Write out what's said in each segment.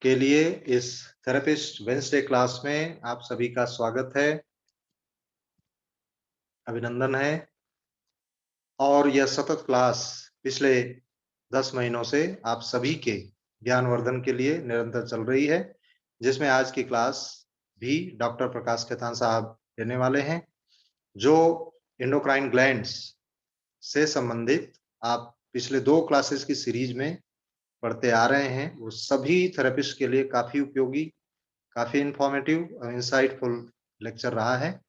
के लिए इस थेरेपिस्ट वेडनेसडे क्लास में आप सभी का स्वागत है, अभिनंदन है। और यह सतत क्लास पिछले 10 महीनों से आप सभी के ज्ञानवर्धन के लिए निरंतर चल रही है, जिसमें आज की क्लास भी डॉक्टर प्रकाश खेतान साहब देने वाले हैं, जो एंडोक्राइन ग्लैंड्स से संबंधित आप पिछले 2 क्लासेस की सीरीज में पढ़ते आ रहे हैं। वो सभी थेरेपिस्ट के लिए काफी उपयोगी, काफी इंफॉर्मेटिव और इंसाइटफुल लेक्चर रहा है,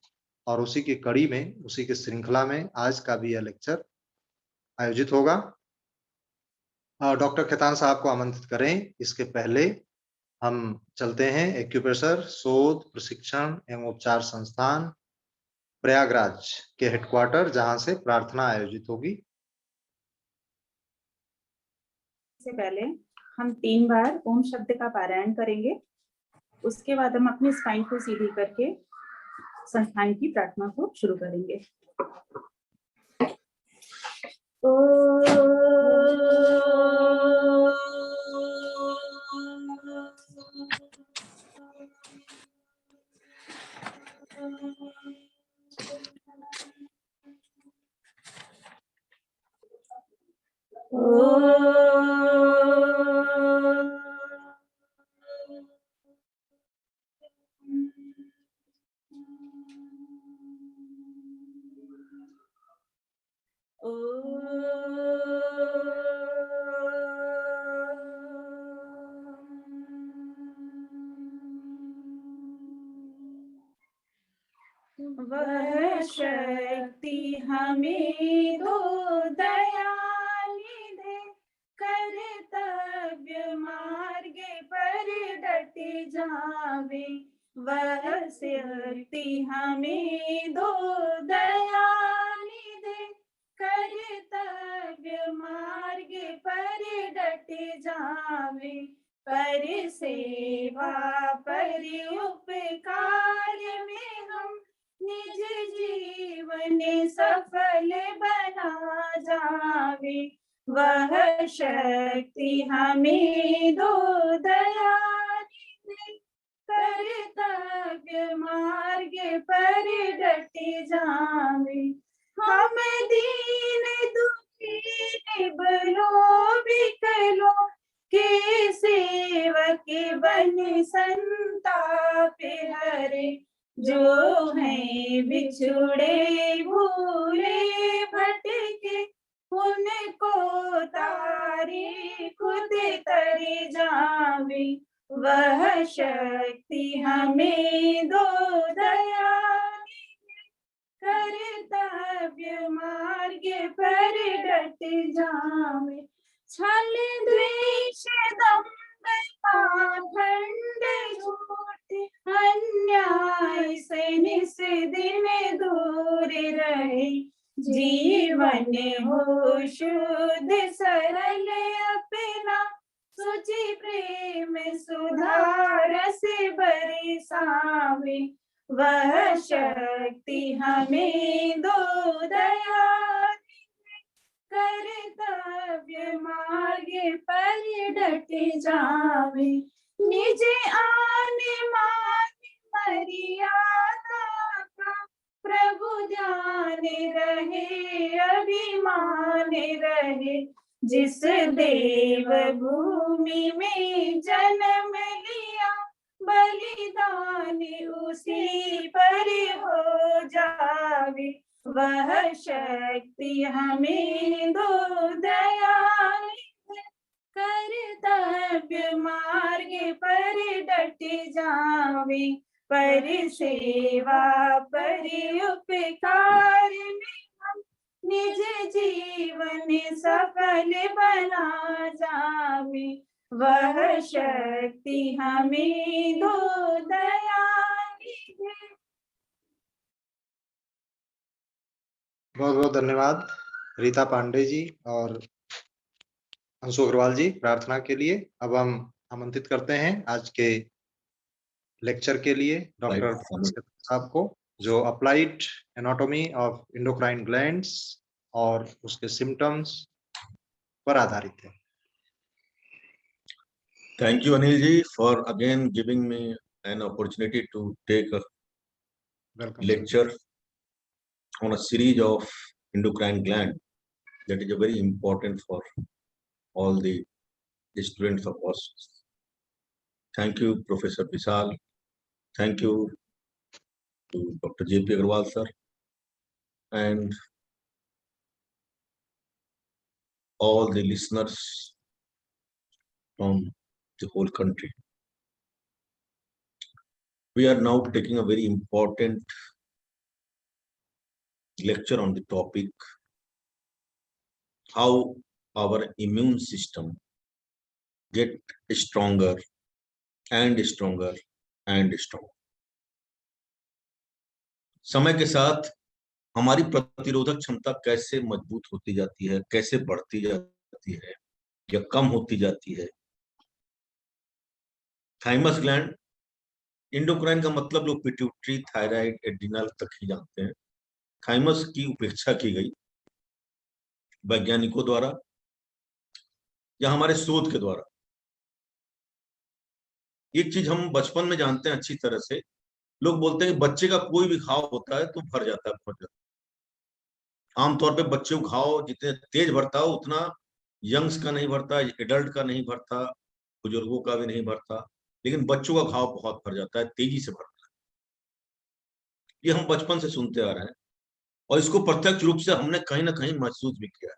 और उसी की कड़ी में, उसी की श्रृंखला में आज का भी यह लेक्चर आयोजित होगा। डॉक्टर खेतान साहब को आमंत्रित करें इसके पहले हम चलते हैं एक्यूप्रेशर शोध प्रशिक्षण एवं उपचार संस्थान प्रयागराज के हेडक्वार्टर, जहां से प्रार्थना आयोजित होगी। से पहले हम 3 बार ओम शब्द का पारायण करेंगे। उसके बाद हम अपनी स्पाइन को सीधी करके संस्थान की प्रार्थना को शुरू करेंगे। वह शक्ति हमें दो दयालु दे, कर्तव्य मार्ग पर डट जावे। वह शक्ति हमें दो दयालु दे, कर्तव्य मार्ग पर डट जावे। पर सेवा पर उपकार में हम निज जीवन सफल बना जावे। वह शक्ति हमें दो दयालु दे, कर्तव्य मार्ग पर डट जावे। हम दीन दुखी निबलो बिकलो के सेवक बन संताप हरे। जो है बिछुड़े भूले भटके, उनको तारे खुद तरे जावे। वह शक्ति हमें दो दयालु दे, कर्तव्य मार्ग पर डट जावे। छल द्वेष दंभ पाखंड झूठ अन्याय से निस दिन दूर रहे। जीवन हो शुद्ध सरल अपना, सुचि प्रेम सुधार से बरसावे। वह शक्ति हमें दो दयालु दे, कर्तव्य मार्ग पर डट जावे। निज आन मान मर्यादा का प्रभु ध्यान रहे, अभिमान रहे। जिस देव भूमि में जन्म लिया, बलिदान उसी पर हो जावे। वह शक्ति हमें दो दयालु दे, कर्तव्य मार्ग पर डट जावे। पर सेवा पर उपकार में हम निज जीवन सफल बना जावे। वह शक्ति हमें दो दयालु दे। बहुत बहुत धन्यवाद रीता पांडे जी और अंशु अग्रवाल जी प्रार्थना के लिए। अब हम आमंत्रित करते हैं आज के लेक्चर के लिए डॉक्टर साहब को, जो applied anatomy of endocrine glands और उसके सिम्टम्स पर आधारित है। Thank you, Anil ji, for again giving me an opportunity to take a Welcome, sir. lecture on a series of endocrine gland that is very important for all the students of us. Thank you, Professor Vishal. Thank you to Dr. J.P. Agarwal, sir, and all the listeners from the whole country. We are now taking a very important lecture on the topic how our immune system get stronger and stronger and stronger. समय के साथ हमारी प्रतिरोधक क्षमता कैसे मजबूत होती जाती है, कैसे बढ़ती जाती है या कम होती जाती है। थाइमस ग्लैंड, इंडोक्राइन का मतलब लोग पिट्यूटरी, थायराइड, एड्रिनल तक ही जानते हैं। थाइमस की उपेक्षा की गई वैज्ञानिकों द्वारा या हमारे शोध के द्वारा। एक चीज हम बचपन में जानते हैं अच्छी तरह से, लोग बोलते हैं कि बच्चे का कोई भी घाव होता है तो भर जाता है, भर जाता है। आमतौर पे बच्चे को घाव जितने तेज भरता हो उतना यंग्स का नहीं भरता, एडल्ट का नहीं भरता, बुजुर्गों का भी नहीं भरता, लेकिन बच्चों का घाव बहुत भर जाता है, तेजी से भरता है। ये हम बचपन से सुनते आ रहे हैं और इसको प्रत्यक्ष रूप से हमने कहीं ना कहीं महसूस भी किया है।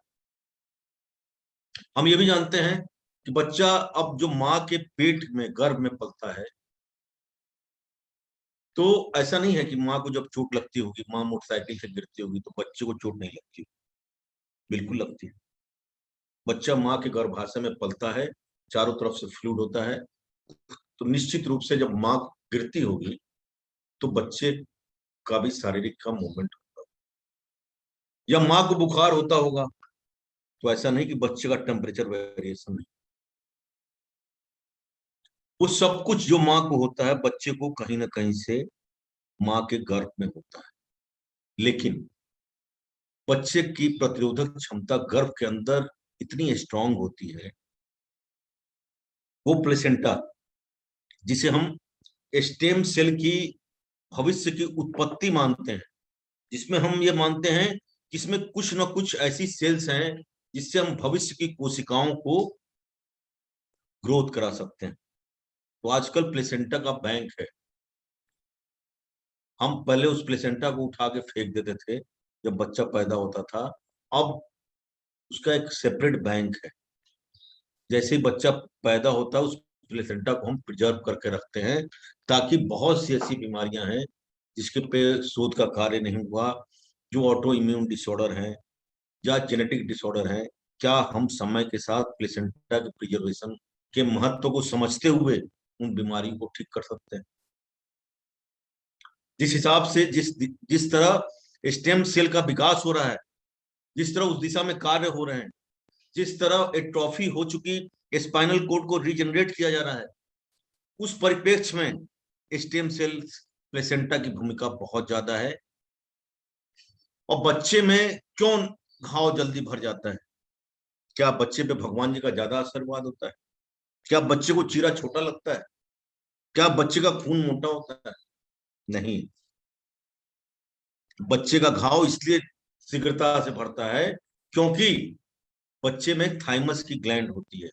हम ये भी जानते हैं कि बच्चा अब जो माँ के पेट में, गर्भ में पलता है, तो ऐसा नहीं है कि माँ को जब चोट लगती होगी, माँ मोटरसाइकिल से गिरती होगी तो बच्चे को चोट नहीं लगती, बिल्कुल लगती है। बच्चा माँ के गर्भाशय में पलता है, चारों तरफ से फ्लूइड होता है, तो निश्चित रूप से जब माँ गिरती होगी तो बच्चे का भी शारीरिक का मूवमेंट होगा। या माँ को बुखार होता होगा तो ऐसा नहीं कि बच्चे का टेम्परेचर वेरिएशन नहीं, वो सब कुछ जो माँ को होता है बच्चे को कहीं ना कहीं से माँ के गर्भ में होता है। लेकिन बच्चे की प्रतिरोधक क्षमता गर्भ के अंदर इतनी स्ट्रांग होती है, वो प्लेसेंटा जिसे हम स्टेम सेल की भविष्य की उत्पत्ति मानते हैं, जिसमें हम ये मानते हैं कि इसमें कुछ ना कुछ ऐसी सेल्स हैं जिससे हम भविष्य की कोशिकाओं को ग्रोथ करा सकते हैं। तो आजकल प्लेसेंटा का बैंक है। हम पहले उस प्लेसेंटा को उठा के फेंक देते थे जब बच्चा पैदा होता था, अब उसका एक सेपरेट बैंक है। जैसे ही बच्चा पैदा होता है उस प्लेसेंटा को हम प्रिजर्व करके रखते हैं, ताकि बहुत सी ऐसी बीमारियां हैं जिसके पे शोध का कार्य नहीं हुआ, जो ऑटो इम्यून डिसऑर्डर हैं या जेनेटिक डिसऑर्डर हैं, क्या हम समय के साथ प्लेसेंटा के प्रिजर्वेशन के महत्व को समझते हुए उन बीमारियों को ठीक कर सकते हैं। जिस हिसाब से जिस तरह स्टेम सेल का विकास हो रहा है, जिस तरह उस दिशा में कार्य हो रहे हैं, जिस तरह एट्रोफी हो चुकी स्पाइनल कोड को रीजनरेट किया जा रहा है, उस परिप्रेक्ष्य में स्टेम सेल प्लेसेंटा की भूमिका बहुत ज्यादा है। और बच्चे में क्यों घाव जल्दी भर जाता है? क्या बच्चे पे भगवान जी का ज्यादा आशीर्वाद होता है? क्या बच्चे को चीरा छोटा लगता है? क्या बच्चे का खून मोटा होता है? नहीं, बच्चे का घाव इसलिए शीघ्रता से भरता है क्योंकि बच्चे में थाइमस की ग्लैंड होती है।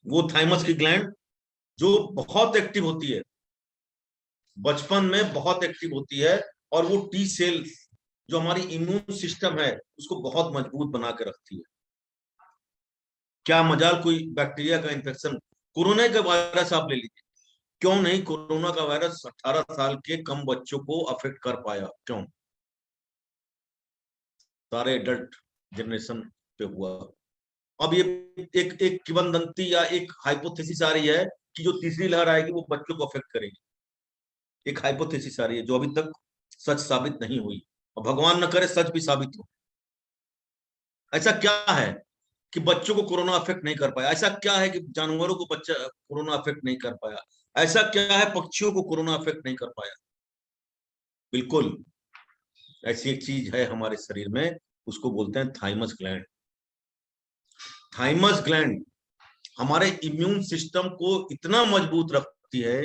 वो थाइमस की ग्लैंड जो बहुत एक्टिव होती है, बचपन में बहुत एक्टिव होती है, और वो टी सेल जो हमारी इम्यून सिस्टम है उसको बहुत मजबूत बना के रखती है। क्या मजाल कोई बैक्टीरिया का इन्फेक्शन, कोरोना का वायरस आप ले लीजिए, क्यों नहीं कोरोना का वायरस 18 साल के कम बच्चों को अफेक्ट कर पाया? क्यों? सारे एडल्ट जनरेशन पे हुआ। अब ये एक किंवदंती या एक हाइपोथेसिस आ रही है कि जो तीसरी लहर आएगी वो बच्चों को अफेक्ट करेगी। एक हाइपोथेसिस आ रही है जो अभी तक सच साबित नहीं हुई, और भगवान न करे सच भी साबित हो। ऐसा क्या है कि बच्चों को कोरोना अफेक्ट नहीं कर पाया? ऐसा क्या है कि जानवरों को बच्चा कोरोना अफेक्ट नहीं कर पाया? ऐसा क्या है पक्षियों को कोरोना अफेक्ट नहीं कर पाया? बिल्कुल ऐसी एक चीज है हमारे शरीर में, उसको बोलते हैं थाइमस ग्लैंड। थाइमस ग्लैंड हमारे इम्यून सिस्टम को इतना मजबूत रखती है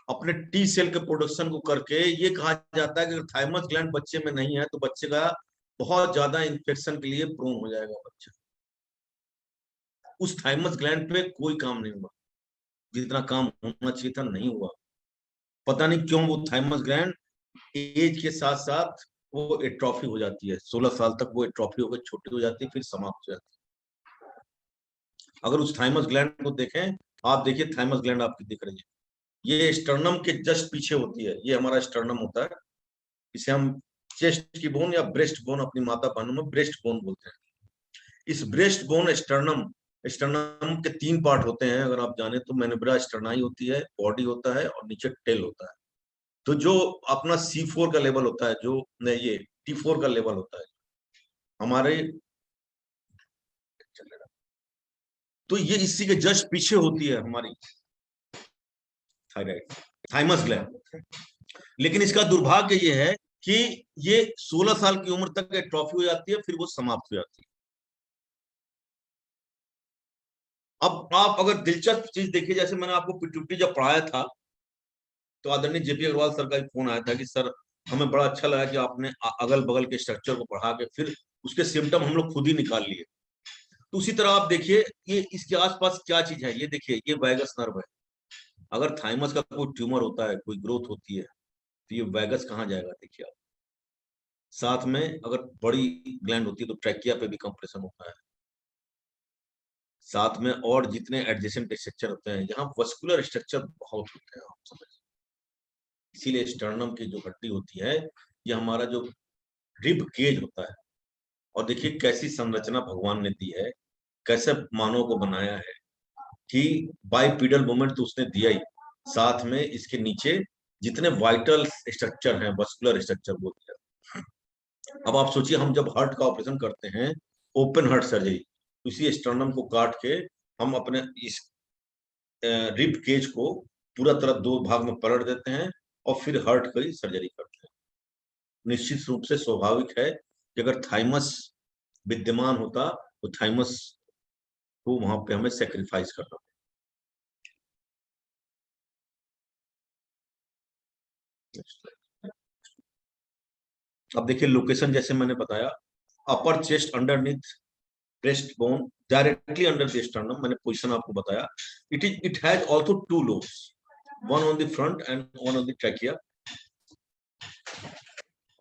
अपने टी सेल के प्रोडक्शन को करके। ये कहा जाता है कि अगर थाइमस ग्लैंड बच्चे में नहीं है तो बच्चे का बहुत ज्यादा इन्फेक्शन के लिए प्रोन हो जाएगा बच्चा। उस थाइमस ग्लैंड पे कोई काम नहीं हुआ, जितना काम होना चाहिए था नहीं हुआ। पता नहीं क्यों वो थाइमस ग्लैंड एज के साथ साथ वो एट्रोफी हो जाती है। 16 साल तक वो एट्रोफी होकर छोटी हो जाती है, फिर समाप्त हो जाती है। अगर उस थाइमस ग्लैंड को देखें, आप देखिए थाइमस ग्लैंड आपकी दिख रही है, ये स्टर्नम के जस्ट पीछे होती है। ये हमारा स्टर्नम होता है, इसे हम चेस्ट की बोन या ब्रेस्ट बोन अपनी माता बहनों में ब्रेस्ट बोन बोलते हैं। इस ब्रेस्ट बोन स्टर्नम के 3 पार्ट होते हैं अगर आप जाने तो। मैनिब्रा स्टर्नाई होती है, बॉडी होता है और नीचे टेल होता है। तो जो अपना C4 का लेवल होता है, जो ये T4 का लेवल होता है हमारे, तो ये इसी के जस्ट पीछे होती है हमारी थायराइड, थाइमस ग्लैंड। लेकिन इसका दुर्भाग्य ये है कि ये 16 साल की उम्र तक एट्रोफी हो जाती है, फिर वो समाप्त हो जाती है। अब आप अगर दिलचस्प चीज देखिए, जैसे मैंने आपको पिट्यूटरी जब पढ़ाया था तो आदरणीय जेपी अग्रवाल सर का एक फोन आया था कि सर हमें बड़ा अच्छा लगा कि आपने अगल बगल के स्ट्रक्चर को पढ़ा के फिर उसके सिम्टम हम लोग खुद ही निकाल लिए। तो उसी तरह आप देखिए ये इसके आसपास क्या चीज है। ये देखिए, ये वैगस नर्व है। अगर थाइमस का कोई ट्यूमर होता है, कोई ग्रोथ होती है, तो ये वैगस कहाँ जाएगा देखिए आप। साथ में अगर बड़ी ग्लैंड होती है तो ट्रैकिया पे भी कंप्रेशन होता है। साथ में और जितने एडजेसेंट स्ट्रक्चर होते हैं, यहाँ वस्कुलर स्ट्रक्चर बहुत होते हैं, आप समझ। इसीलिए स्टर्नम की जो हड्डी होती है, ये हमारा जो रिब केज होता है। और देखिए कैसी संरचना भगवान ने दी है, कैसे मानव को बनाया है कि बाइपीडल मूवमेंट तो उसने दिया ही, साथ में इसके नीचे जितने वाइटल स्ट्रक्चर हैं, वस्कुलर स्ट्रक्चर वो दिया। अब आप सोचिए, हम जब हार्ट का ऑपरेशन करते हैं, ओपन हार्ट सर्जरी, इसी स्टर्नम को काट के हम अपने इस रिब केज को पूरा तरह 2 भाग में पलट देते हैं और फिर हार्ट की सर्जरी करते हैं। निश्चित रूप से स्वाभाविक है कि अगर थाइमस विद्यमान होता तो थाइमस को वहां पे हमें सेक्रीफाइस करना। अब देखिए लोकेशन, जैसे मैंने बताया, अपर chest underneath breast bone directly under the sternum. मैंने पोजीशन आपको बताया। It has also 2 lobes, one on the front end one on the trachea.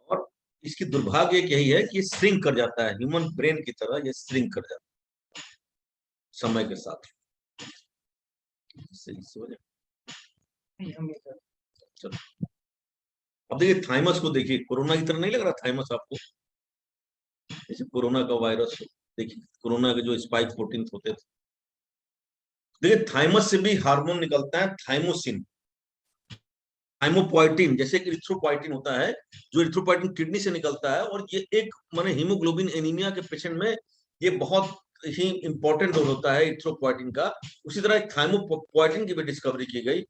और इसकी दुर्भाग्य यही है कि श्रिंक कर जाता है, ह्यूमन ब्रेन की तरह ये श्रिंक कर जाता है समय के साथ। चलो अब देखिए थाइमस को देखिए, कोरोना की तरह नहीं लग रहा थाइमस आपको? जैसे कोरोना का वायरस, देखिए कोरोना के जो स्पाइक प्रोटीन होते थे। देखिए थाइमस से भी हार्मोन निकलता है, थाइमोसिन, थाइमोपोइटिन। जैसे कि इरिथ्रोपोइटिन होता है, जो इरिथ्रोपोइटिन किडनी से निकलता है, और ये एक माने हीमोग्लोबिन एनीमिया के पेशेंट में ये बहुत ही इंपॉर्टेंट रोल होता है इरिथ्रोपोइटिन का। उसी तरह थाइमोपोइटिन की भी डिस्कवरी की गई।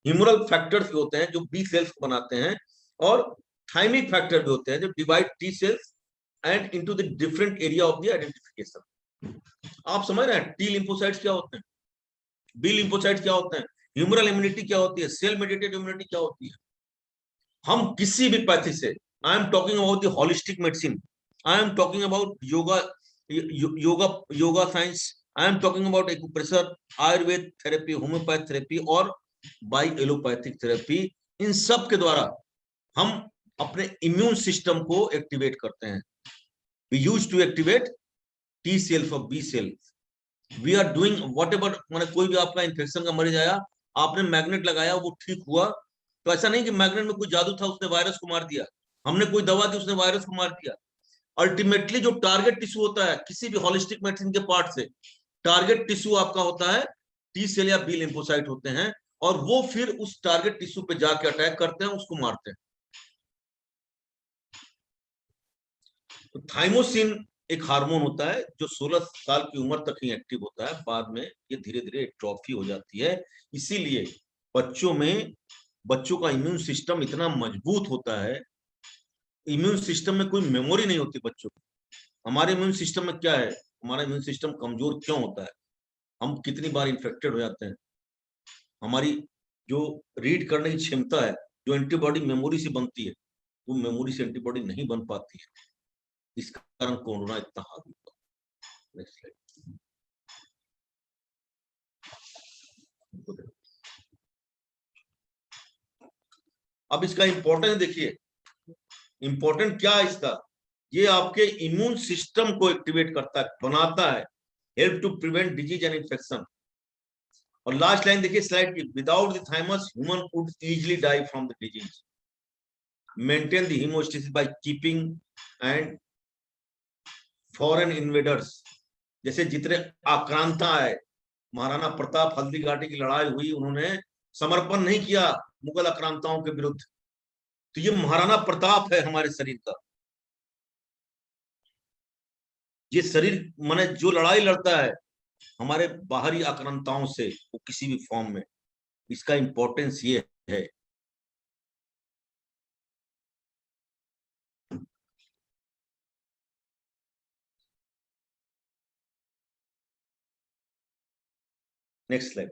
ह्यूमरल फैक्टर्स भी होते हैं जो बी सेल्स को बनाते हैं, और थाइमिक फैक्टर भी होते हैं जो divide T cells and into the different area of the identification. आप समझ रहे हैं टी लिम्फोसाइट्स क्या होते हैं, बी लिम्फोसाइट्स क्या होते हैं, ह्यूमरल इम्यूनिटी क्या होती है, सेल मेडिएटेड इम्यूनिटी क्या होती है। हम किसी भी पैथी से, I am talking about the holistic medicine, I am talking about yoga science, I am talking about acupressure, Ayurveda therapy, homeopath therapy और बाई एलोपैथिक थेरेपी, इन सब के द्वारा हम अपने इम्यून सिस्टम को एक्टिवेट करते हैं। We use to activate T cells और B cells. We are doing whatever, मैंने कोई भी आपका इन्फेक्शन का मरीज आया, आपने मैग्नेट लगाया, वो ठीक हुआ, तो ऐसा नहीं कि मैग्नेट में कोई जादू था उसने वायरस को मार दिया, हमने कोई दवा दी उसने वायरस को मार दिया। अल्टीमेटली जो टारगेट टिश्यू होता है किसी भी होलिस्टिक मेडिसिन के पार्ट से, टारगेट टिश्यू आपका होता है टी सेल या बी लिम्फोसाइट होते हैं, और वो फिर उस टारगेट टिश्यू पे जाके अटैक करते हैं, उसको मारते हैं। तो थाइमोसिन एक हार्मोन होता है जो 16 साल की उम्र तक ही एक्टिव होता है, बाद में ये धीरे धीरे एट्रोफी हो जाती है। इसीलिए बच्चों का इम्यून सिस्टम इतना मजबूत होता है। इम्यून सिस्टम में कोई मेमोरी नहीं होती बच्चों की, हमारे इम्यून सिस्टम में क्या है, हमारा इम्यून सिस्टम कमजोर क्यों होता है, हम कितनी बार इन्फेक्टेड हो जाते हैं, हमारी जो रीड करने की क्षमता है, जो एंटीबॉडी मेमोरी से बनती है, वो मेमोरी से एंटीबॉडी नहीं बन पाती है, इस कारण कोरोना इतना हावी हुआ। Next slide. अब इसका इंपॉर्टेंस देखिए, इंपॉर्टेंट क्या है इसका, ये आपके इम्यून सिस्टम को एक्टिवेट करता है, बनाता है, help to prevent disease and infection. और लास्ट लाइन देखिए स्लाइड की, without the thymus human would easily die from the disease, maintain the homeostasis by keeping and foreign invaders, जैसे जितने आक्रांता है, महाराणा प्रताप हल्दी घाटी की लड़ाई हुई, उन्होंने समर्पण नहीं किया मुगल आक्रांताओं के विरुद्ध, तो ये महाराणा प्रताप है हमारे शरीर का। ये शरीर माने जो लड़ाई लड़ता है हमारे बाहरी आक्रांताओं से, वो किसी भी फॉर्म में, इसका इंपॉर्टेंस ये है। Next slide.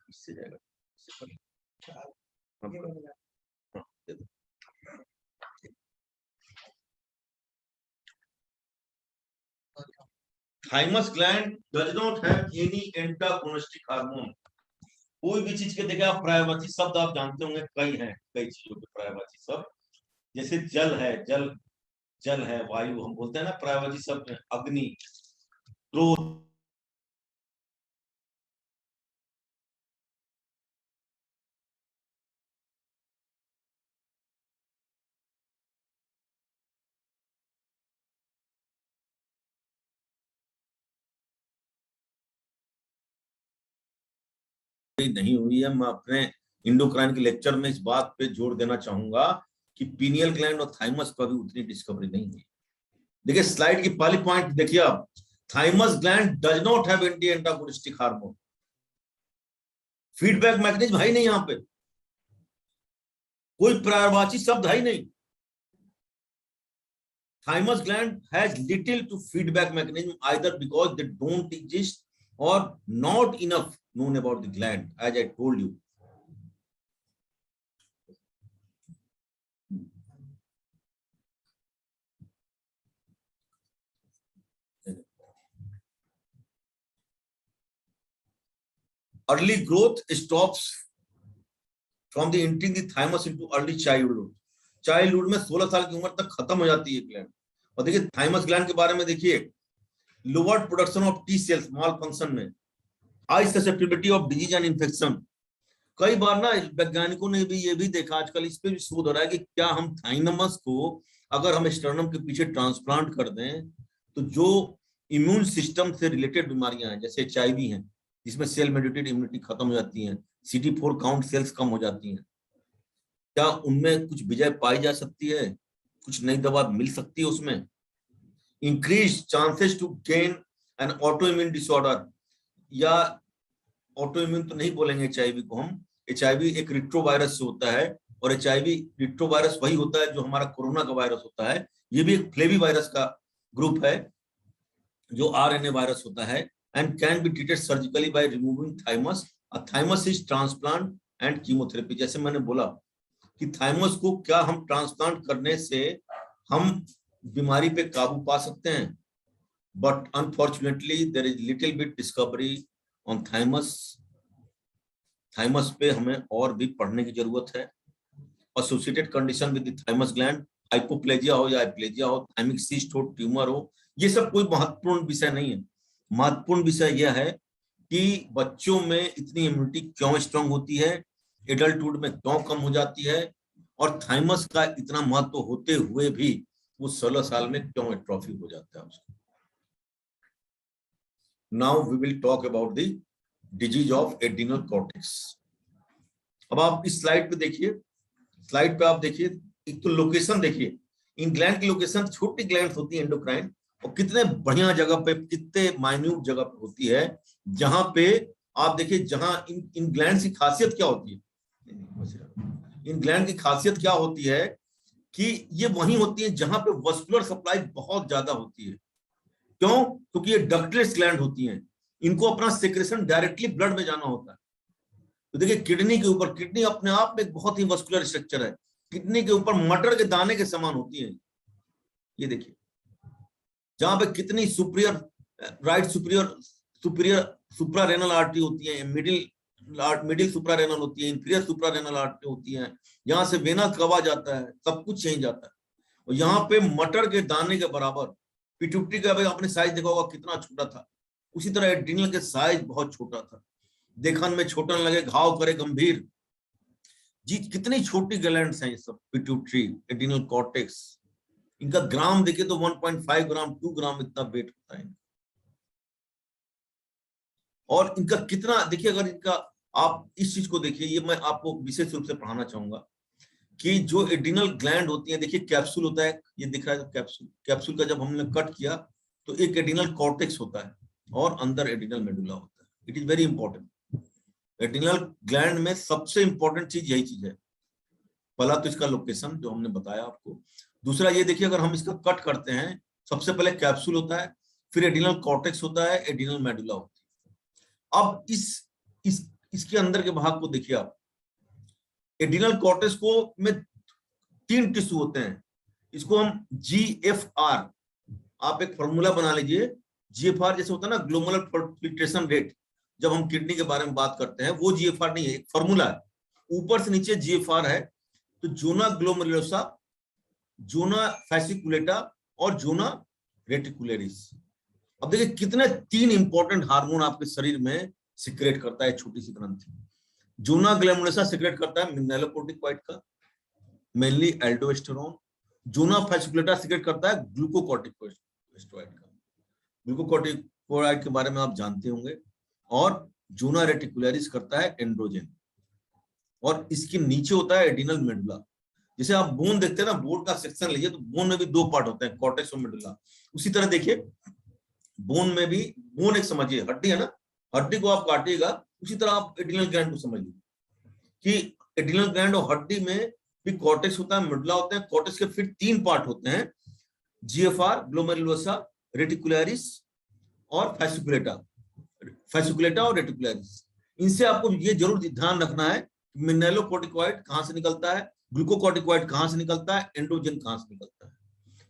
इससे जाएगा, thymus gland does not have any antagonistic hormone. कोई भी चीज के देखिए आप, पर्यायवाची शब्द आप जानते होंगे, कई हैं, कई चीजों के पर्यायवाची शब्द, जैसे जल है, जल है, वायु हम बोलते हैं ना पर्यायवाची शब्द, अग्नि, क्रोध, नहीं हुई है। मैं अपने इंडोक्राइन के लेक्चर में इस बात पे जोर देना चाहूंगा कि पीनियल ग्लैंड और थाइमस पर भी उतनी डिस्कवरी नहीं हुई। देखिए स्लाइड की पहली पॉइंट देखिए आप, thymus gland does not have anti antagonistic hormone. Feedback mechanism है ही नहीं, यहाँ पे कोई पर्यायवाची शब्द है ही नहीं। Thymus gland has little to feedback mechanism, either because they don't exist or not enough known about the gland, as I told you. Early growth stops from the entering the thymus into early childhood. Childhood में 16 साल की उम्र तक खत्म हो जाती है gland. और देखिए थाइमस ग्लैंड के बारे में देखिए, lower production of T cells malfunction में, high susceptibility of disease and infection. कई बार ना वैज्ञानिकों ने भी ये भी देखा, आजकल इस पे भी शोध हो रहा है कि क्या हम थाइमस को अगर हम स्टर्नम के पीछे ट्रांसप्लांट कर दें तो जो इम्यून सिस्टम से रिलेटेड बीमारियां हैं, जैसे HIV हैं, जिसमें सेल मेडिएटेड इम्यूनिटी खत्म हो जाती है, CD4 काउंट सेल्स कम हो जाती हैं, क्या उनमें कुछ विजय पाई जा सकती है, कुछ नई दवा मिल सकती है उसमें। Increase chances to gain an auto immune disorder, या ऑटो इम्यून तो नहीं बोलेंगे HIV को हम, HIV एक रिट्रोवायरस से होता है, और HIV रिट्रोवायरस वही होता है जो हमारा कोरोना का वायरस होता है। ये भी एक फ्लेवी वायरस का ग्रुप है जो RNA वायरस होता है, and can be treated surgically by removing thymus. Thymus is transplant and chemotherapy. जैसे मैंने बोला कि थाइमस को क्या हम ट्रांसप्लांट करने से हम बीमारी पे काबू पा सकते हैं, but unfortunately there is little bit discovery on thymus. Thymus पे हमें और भी पढ़ने की जरूरत है। Associated condition with the thymus gland, hypoplasia हो या हाइप्लेजिया हो, थाइमिक सिस्ट हो, ट्यूमर हो, ये सब कोई महत्वपूर्ण विषय नहीं है। महत्वपूर्ण विषय यह है कि बच्चों में इतनी इम्यूनिटी क्यों स्ट्रांग होती है, एडल्टहुड में क्यों कम हो जाती है, और थाइमस का इतना महत्व होते हुए भी वो 16 साल में क्यों एट्रोफी हो जाता है उसको। Now we will talk about the disease of adrenal cortex. अब आप इस स्लाइड पे देखिए, स्लाइड पे आप देखिए, एक तो लोकेशन देखिए, इन ग्लैंड की लोकेशन छोटी ग्लैंड होती है एंडोक्राइन, और कितने बढ़िया जगह पे, कितने माइन्यूट जगह पे होती है, जहां पे आप देखिए, जहां इन ग्लैंड की खासियत क्या होती है, इन ग्लैंड की खासियत क्या होती है कि ये वही होती है जहां पे वस्कुलर सप्लाई बहुत ज्यादा होती है। क्यों? क्योंकि ये डक्टलेस ग्लैंड होती हैं, इनको अपना सेक्रेशन डायरेक्टली ब्लड में जाना होता है। तो देखिए किडनी के ऊपर, किडनी अपने आप में एक बहुत ही वस्कुलर स्ट्रक्चर है, किडनी के ऊपर मटर के दाने के समान होती है। ये देखिए जहां पे कितनी सुपीरियर, राइट सुपीरियर सुप्रारेनल आर्टरी होती है, मिडिल सुप्रारेनल होती है, इंफीरियर सुप्रारेनल आर्टरी होती है, यहाँ से वेना कवा जाता है, सब कुछ यहीं जाता है। और यहाँ पे मटर के दाने के बराबर पिट्यूटरी का, भाई आपने साइज देखा होगा कितना छोटा था, उसी तरह एड्रिनल के साइज बहुत छोटा था। देखन में छोटा लगे, घाव करे गंभीर। जी कितनी छोटी ग्लैंड्स हैं ये सब, पिट्यूटरी, एड्रिनल कॉर्टेक्स। इनका ग्राम देखिए तो 1.5 ग्राम 2 ग्राम इतना वेट होता है। और इनका कितना देखिए, अगर इनका आप इस चीज को देखिए, ये मैं आपको विशेष रूप से पढ़ाना चाहूंगा कि जो एड्रिनल ग्लैंड होती है, देखिए कैप्सूल होता है, ये दिख रहा है कैप्सूल, कैप्सूल का जब हमने कट किया तो एक एड्रिनल कॉर्टेक्स होता है और अंदर एड्रिनल मेडुला होता है। It is very important. Adrenal gland में सबसे इंपॉर्टेंट चीज यही चीज है। पहला तो इसका लोकेशन जो हमने बताया आपको, दूसरा ये देखिए अगर हम इसका कट करते हैं, सबसे पहले कैप्सूल होता है, फिर एड्रिनल कॉर्टेक्स होता है, एड्रिनल मेडुला होती है। अब इसके अंदर के भाग को देखिए आप, एड्रिनल कॉर्टेक्स को में 3 टिश्यू होते हैं, इसको हम GFR, आप एक फॉर्मूला बना लीजिए, GFR जैसे होता है ना ग्लोमेरुलर फिल्ट्रेशन रेट, जब हम किडनी के बारे में बात करते हैं वो GFR नहीं है, एक फॉर्मूला है, ऊपर से नीचे GFR है। तो जोना ग्लोमेरुलोसा, जोना फैसिकुलेटा और जोना रेटिकुलरिस। अब देखिए कितने 3 इंपॉर्टेंट हार्मोन आपके शरीर में सिक्रेट करता है छोटी सी ग्रंथि। जोना ग्लैंडुलोसा सिक्रेट करता है मिनरलोकोर्टिकॉइड का, मेनली एल्डोस्टेरोन। जोना फैसिकुलेटा सिक्रेट करता है ग्लूकोकॉर्टिकोस्टेरॉइड का, ग्लूकोकॉर्टिकोइड के बारे में आप जानते होंगे। और जोना रेटिकुलरिस करता है एंड्रोजन। और इसके नीचे होता है एड्रिनल मेडुला। जैसे आप बोन देखते हैं ना, बोन का सेक्शन लीजिए तो बोन में भी 2 पार्ट होते हैं, कॉर्टेक्स और मेडुला। उसी तरह देखिए बोन में भी, बोन एक समझिए हड्डी है ना, हड्डी को आप काटिएगा, उसी तरह आप एड्रिनल ग्लैंड को समझिए कि एड्रिनल ग्लैंड और हड्डी में भी कॉर्टेक्स होता है, मेडुला होता है। कॉर्टेक्स के फिर 3 पार्ट होते हैं, GFR, ग्लोमेरुलोसा, रेटिकुलरिस और फैसिकुलेटा और रेटिकुलरिस। इनसे आपको ये जरूर ध्यान रखना है मिनरलोकोर्टिकॉइड कहां से निकलता है, ग्लूकोकॉर्टिकॉइड कहां से निकलता है, एंड्रोजन कहां से निकलता है।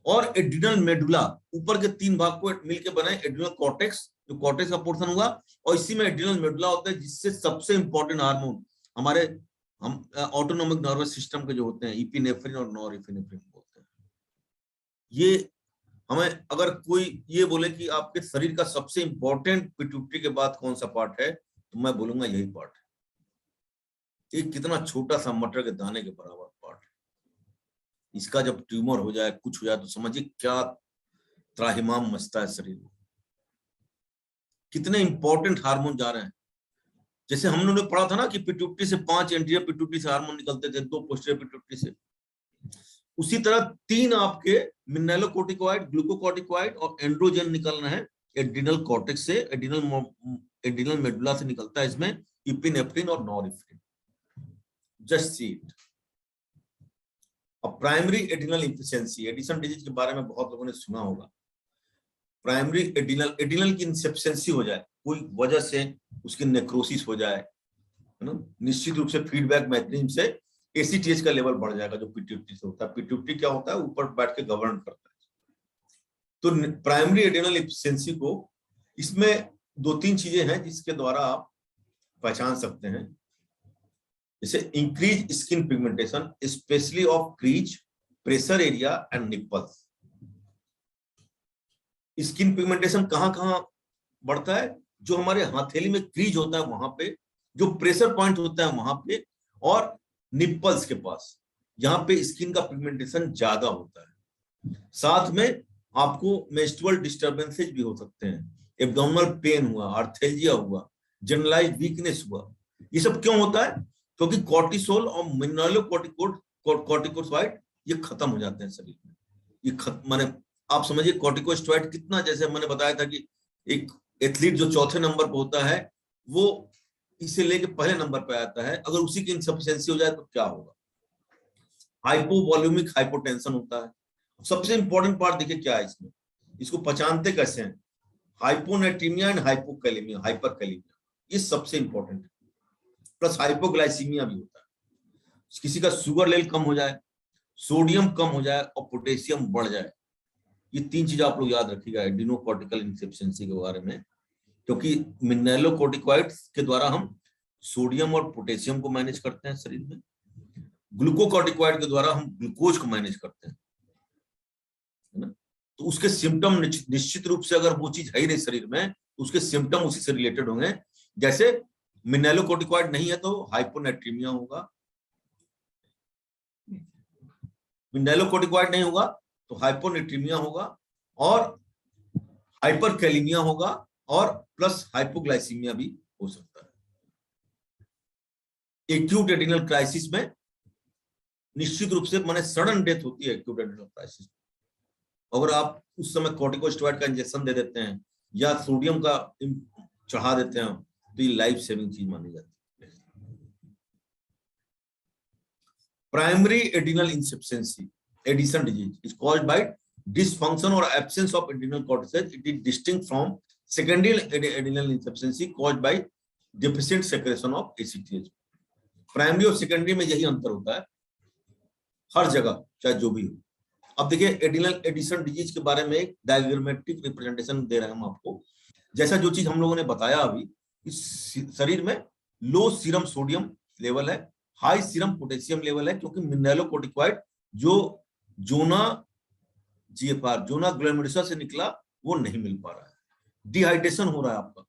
और एड्रिनल मेडुला ऊपर के 3 भाग को मिलकर बने एड्रिनल कॉर्टेक्स, जो कॉर्टेक्स का पोर्शन होगा, और इसी में एड्रिनल मेडुला होता है, जिससे सबसे इंपॉर्टेंट हार्मोन हमारे हम ऑटोनोमिक नर्वस सिस्टम के जो होते हैं, इपिनेफ्रिन और नॉरएपिनेफ्रिन बोलते हैं। ये हमें अगर कोई ये बोले कि आपके शरीर का सबसे इंपॉर्टेंट पिट्यूटरी के बाद कौन सा पार्ट है, तो मैं बोलूंगा यही पार्ट है। ये कितना छोटा सा मटर के दाने के बराबर पार्ट है। इसका जब ट्यूमर हो जाए, कुछ हो जाए, तो समझिए क्या त्राहिमाम मचता है शरीर में। कितने इंपॉर्टेंट हार्मोन जा रहे हैं। जैसे हम लोगों ने पढ़ा था ना कि पिट्यूटरी से 5 एंटीरियर पिट्यूटरी से हार्मोन निकलते थे, 2 पोस्टीरियर पिट्यूटरी से, उसी तरह 3 आपके मिनरलोकोर्टिकॉइड, ग्लूकोकॉर्टिकॉइड और एंड्रोजन निकलना है एड्रिनल कॉर्टेक्स से, एड्रिनल मेडुला से निकलता है इसमें इपिनेफ्रिन और नॉरएपिनेफ्रिन। Just see it. अब primary adrenal insufficiency, Addison disease के बारे में बहुत लोगों ने सुना होगा। प्राइमरी एड्रिनल की इनसफिशियंसी हो जाए, कोई वजह से उसकी नेक्रोसिस हो जाए, है ना, निश्चित रूप से फीडबैक मैकेनिज्म से ACTH का लेवल बढ़ जाएगा, जो पिट्यूटरी से होता है। पिट्यूटरी क्या होता है, ऊपर बैठ के गवर्न करता है। तो प्राइमरी एड्रिनल इनफिशियंसी को, इसमें 2-3 चीजें हैं जिसके द्वारा आप पहचान सकते हैं। जैसे increase skin pigmentation, specially of crease, pressure area and nipples. Skin pigmentation कहां बढ़ता है, जो हमारे हथेली में क्रीज होता है वहां पे, जो प्रेशर पॉइंट होता है वहां पे, और निप्पल्स के पास, यहाँ पे स्किन का पिगमेंटेशन ज्यादा होता है। साथ में आपको मेंस्ट्रुअल डिस्टर्बेंसेज भी हो सकते हैं, एब्डोमिनल पेन हुआ, आर्थेल्जिया हुआ, जनरलाइज्ड वीकनेस हुआ। ये सब क्यों होता है, क्योंकि कॉर्टिसोल और मिनरलोकोर्टिकोस्टेरॉइड ये खत्म हो जाते हैं शरीर में। ये माने आप समझिए कॉर्टिकोस्टेरॉइड कितना, जैसे मैंने बताया था कि एक एथलीट जो 4थे नंबर पर होता है, वो इसे लेके पहले नंबर पे आता है। अगर उसी की इनसफिशियंसी हो जाए तो क्या होगा। हाइपोवॉल्यूमिक हाइपोटेंशन होता है। सबसे इंपॉर्टेंट पार्ट देखिए क्या है इसमें, इसको पहचानते कैसे हैं, हाइपोनेट्रीमिया एंड हाइपोकैलेमिया, हाइपरकैलेमिया, ये सबसे इंपॉर्टेंट है। प्लस हाइपोग्लाइसीमिया भी होता है, किसी का शुगर लेवल कम हो जाए, सोडियम कम हो जाए और पोटेशियम बढ़ जाए। ये तीन चीज आप लोग याद रखिएगा एडिनोकॉर्टिकल इनसफिशिएंसी के बारे में, क्योंकि मिनरलोकॉर्टिकॉइड्स के द्वारा हम सोडियम और पोटेशियम को मैनेज करते हैं शरीर में, ग्लूकोकॉर्टिकॉइड के द्वारा हम ग्लूकोज को मैनेज करते हैं, है ना। तो उसके सिम्टम निश्चित रूप से अगर वो चीज है ही नहीं शरीर में, तो उसके सिम्टम उसी से रिलेटेड होंगे। जैसे मिनरलोकॉर्टिकॉइड नहीं है तो हाइपोनेट्रीमिया होगा, मिनरलोकॉर्टिकॉइड नहीं होगा तो हाइपोनेट्रीमिया होगा और हाइपरकैलेमिया होगा और प्लस हाइपोग्लाइसीमिया भी हो सकता है। एक्यूट एडिनल क्राइसिस में निश्चित रूप से माने सडन डेथ होती है एक्यूट एडिनल क्राइसिस। अगर आप उस समय कॉर्टिकोस्टेरॉइड का इंजेक्शन दे देते हैं या सोडियम का चढ़ा देते हैं तो ये लाइफ सेविंग चीज मानी जाती है। Primary adrenal insufficiency Addison disease is caused by dysfunction or absence of adrenal cortices. It is distinct from secondary adrenal insufficiency caused by deficient secretion of ACTH. Primary और सेकेंडरी में यही अंतर होता है हर जगह, चाहे जो भी हो। अब देखिए एडिनल एडिशन डिजीज के बारे में एक डायग्रामेटिक रिप्रेजेंटेशन दे रहे हैं हम आपको। जैसा जो चीज हम लोगों ने बताया अभी, इस शरीर में लो सीरम सोडियम लेवल है, हाई सीरम पोटेशियम लेवल है, क्योंकि मिनरलोकॉर्टिकॉइड जो जोना जीएफआर जोना ग्लोमेरुलस से निकला वो नहीं मिल पा रहा है, डिहाइड्रेशन हो रहा है आपका,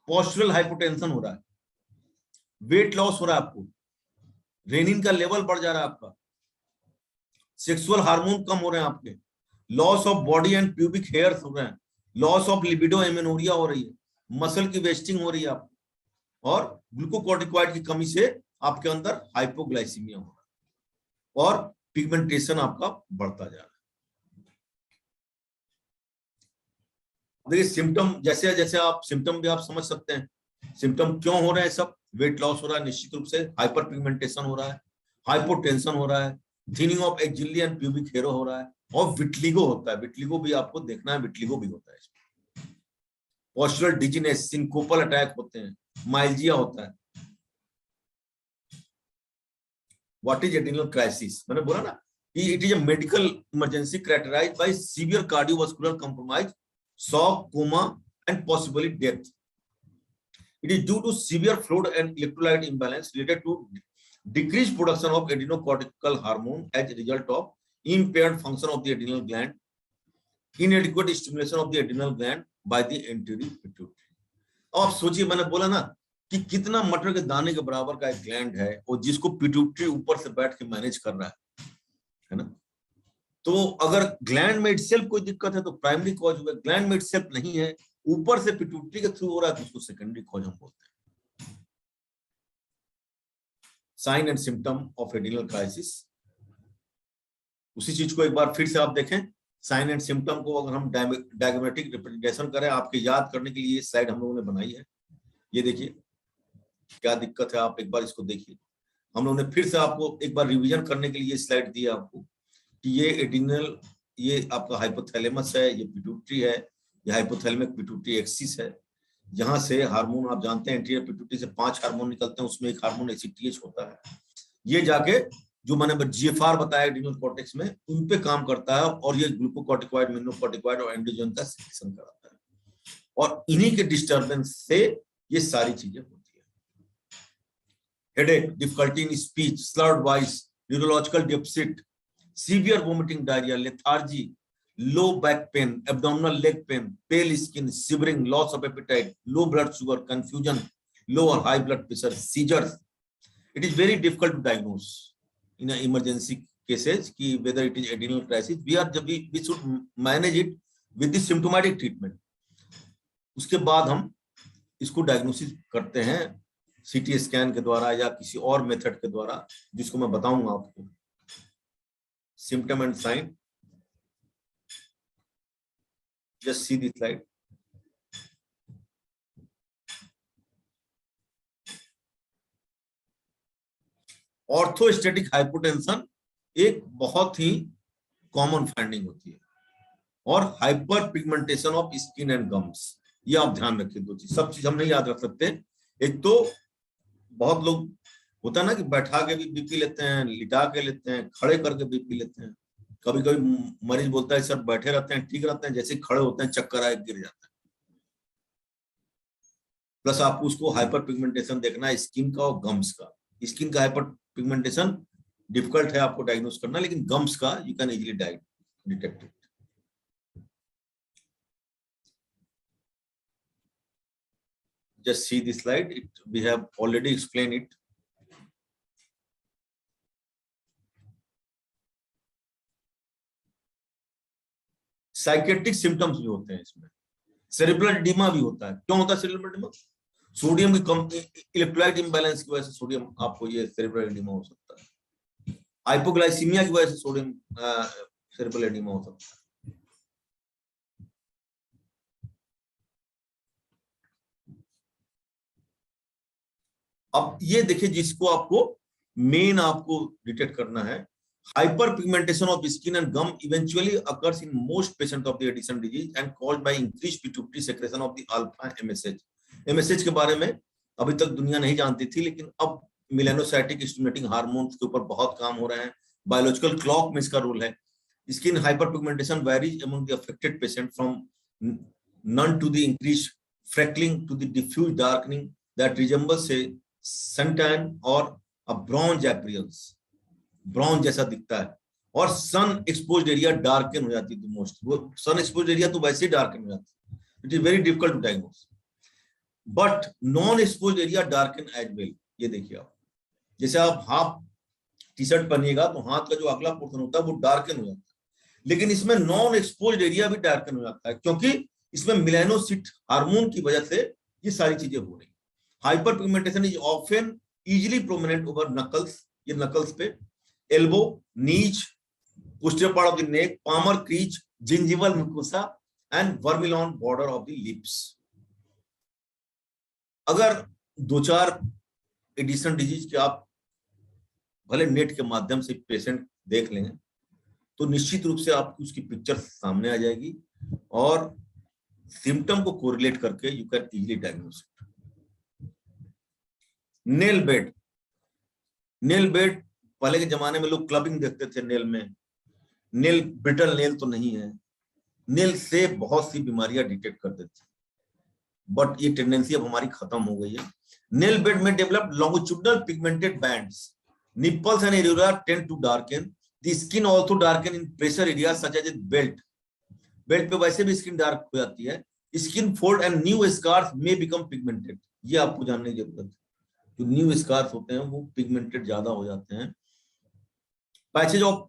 पोस्चरल हाइपोटेंशन हो रहा है, वेट लॉस हो रहा है आपको, रेनिन का लेवल बढ़ जा रहा है आपका, सेक्सुअल हार्मोन कम हो रहे हैं आपके, loss of body and pubic hairs हो रहे हैं, लॉस ऑफ लिबिडो एमेनोरिया हो रही है, मसल की वेस्टिंग हो रही है आपको, और ग्लूकोकॉर्टिकॉइड की कमी से आपके अंदर हाइपोग्लाइसीमिया हो रहा है और पिगमेंटेशन आपका बढ़ता जा रहा है। देखिए सिम्टम जैसे जैसे आप सिम्टम भी आप समझ सकते हैं, सिम्टम क्यों हो रहे हैं सब, वेट लॉस हो रहा है निश्चित रूप से, हाइपर पिगमेंटेशन हो रहा है, हाइपोटेंशन हो रहा है, thinning of axillary and pubic hair हो रहा है, और विटलिगो होता है। विटलिगो भी आपको देखना है, विटलिगो भी होता है इसमें। पोस्चरल डिजीनेस, सिंकोपल अटैक होते हैं, माइल्जिया होता है। व्हाट इज एड्रिनल क्राइसिस, मैंने बोला ना कि it is a medical emergency characterised by severe cardiovascular compromise, shock, coma, and possibly death. It is due to severe fluid and electrolyte imbalance related to decreased production of adrenocortical hormone as a result of impaired function of the adrenal gland, inadequate stimulation of the adrenal gland by the anterior pituitary. अब आप सोचिए, मैंने बोला ना कि कितना मटर के दाने के बराबर का एक ग्लैंड है और जिसको पिट्यूटरी ऊपर से बैठ के मैनेज कर रहा है ना। तो अगर ग्लैंड में इटसेल्फ कोई दिक्कत है तो प्राइमरी कॉज हुआ, ग्लैंड में इटसेल्फ नहीं है, ऊपर से पिट्यूटरी के थ्रू हो रहा है तो उसको सेकेंडरी कॉज हम बोलते हैं। Sign and symptom of adrenal crisis, उसी चीज को एक बार फिर से आप देखें। साइन एंड सिम्टम को अगर हम डायग्रामेटिक रिप्रेजेंटेशन करें, आपके याद करने के लिए ये स्लाइड हम लोगों ने बनाई है। ये देखिए क्या दिक्कत है, आप एक बार इसको देखिए। हम लोगों ने फिर से आपको एक बार रिवीजन करने के लिए स्लाइड दिया आपको कि ये एड्रिनल, ये आपका हाइपोथैलेमस है, ये पिट्यूटरी है, ये हाइपोथैलेमिक पिट्यूटरी एक्सिस है। यहाँ से हार्मोन आप जानते हैं एंटीरियर पिट्यूटरी से 5 हार्मोन निकलते हैं, उसमें एक हार्मोन एसीटीएच होता है। ये जाके जो मैंने जीएफआर बताया एड्रिनल कॉर्टेक्स में, उन पे काम करता है और ये ग्लूकोकॉर्टिकॉइड, मिनरलोकॉर्टिकॉइड और एंड्रोजन का सिक्रेशन कराता है, और इन्हीं के डिस्टर्बेंस से ये सारी चीजें होती है। Headache, difficulty in speech, slurred voice, neurological deficit, severe vomiting, diarrhea, lethargy, low back pain, abdominal leg pain, pale skin, shivering, loss of appetite, low blood sugar, confusion, low or high blood pressure, seizures. It is very difficult to diagnose in an emergency cases कि whether it is adrenal crisis. We should manage it with the symptomatic treatment. उसके बाद हम इसको diagnosis करते हैं CT scan के द्वारा या किसी और मेथड के द्वारा, जिसको मैं बताऊंगा आपको। Symptom and sign. Just see the slide. Orthostatic hypotension एक बहुत ही कॉमन फाइंडिंग होती है। और hyper pigmentation of skin and gums, ये आप ध्यान रखिए। दो चीज, सब चीज हम नहीं याद रख सकते। एक तो बहुत लोग होता है ना कि बैठा के भी बीपी लेते हैं, लिटा के लेते हैं, खड़े करके बीपी लेते हैं। कभी कभी मरीज बोलता है सर बैठे रहते हैं ठीक रहते हैं, जैसे खड़े होते हैं चक्कर आए गिर जाते हैं। प्लस आपको उसको हाइपर पिगमेंटेशन देखना है स्किन का और गम्स का। स्किन का हाइपर पिगमेंटेशन डिफिकल्ट है आपको डायग्नोस करना, लेकिन गम्स का you can easily detect it. Just see this slide. We have already explained it. Psychiatric symptoms भी होते हैं इसमें। सेरिब्रल एडिमा भी होता है। क्यों होता है सेरिब्रल एडिमा? सोडियम की कम, इलेक्ट्रोलाइट इंबैलेंस की वजह से सोडियम आपको ये सेरिब्रल एडिमा हो सकता है। हाइपोग्लाइसीमिया की वजह से सोडियम सेरिब्रल एडिमा हो सकता है। अब ये देखिए, जिसको आपको मेन आपको डिटेक्ट करना है, hyper pigmentation of skin and gum eventually occurs in most patient of the Addison disease and caused by increased pituitary secretion of the alpha MSH. MSH के बारे में अभी तक दुनिया नहीं जानती थी, लेकिन अब मेलानोसाइटिक स्टिमुलेटिंग हार्मोन्स के ऊपर बहुत काम हो रहे हैं। बायोलॉजिकल क्लॉक में इसका रोल है। Skin hyperpigmentation varies among the affected patient from none to the increased freckling to the diffuse darkening that resembles a suntan और अ ब्रॉन्ज अपीयरेंस, ब्रॉन्ज जैसा दिखता है। और सन एक्सपोज्ड एरिया डार्कन हो जाती है मोस्ट। वो सन एक्सपोज्ड एरिया तो वैसे ही डार्कन हो जाती है। It is very difficult to diagnose, but non exposed area darken as well. ये देखिए आप, जैसे आप हाफ टी शर्ट पहनिएगा तो हाथ का जो अगला पोर्शन होता है वो डार्कन हो जाता है, लेकिन इसमें नॉन एक्सपोज्ड एरिया भी डार्कन हो जाता है, क्योंकि इसमें मेलानोसिट हार्मोन की वजह से ये सारी चीजें हो रही। Hyperpigmentation is often easily prominent over knuckles, ये नकल्स पे, elbow, knees, posterior part of the neck, palmar crease, gingival mucosa and vermilion border of the lips. अगर दो चार एडिशन डिजीज के आप भले नेट के माध्यम से पेशेंट देख लेंगे तो निश्चित रूप से आपको उसकी पिक्चर सामने आ जाएगी और सिम्टम को कोरिलेट करके you can easily diagnose it. Nail bed, nail bed पहले के जमाने में लोग क्लबिंग देखते थे नेल में। नेल ब्रिटल नेल तो नहीं है, नेल से बहुत सी बीमारियां डिटेक्ट कर देते, बट ये टेंडेंसी अब हमारी खत्म हो गई है। नेल बेड में develop longitudinal pigmented bands, nipples and areola tend to darken, the skin also darken in pressure areas such as belt, belt पे वैसे भी स्किन डार्क हो जाती है। Skin fold and new scars में बिकम पिगमेंटेड, ये आपको जानने की जरूरत है। जो न्यू स्कार्स होते हैं वो पिगमेंटेड ज्यादा हो जाते हैं। Patches of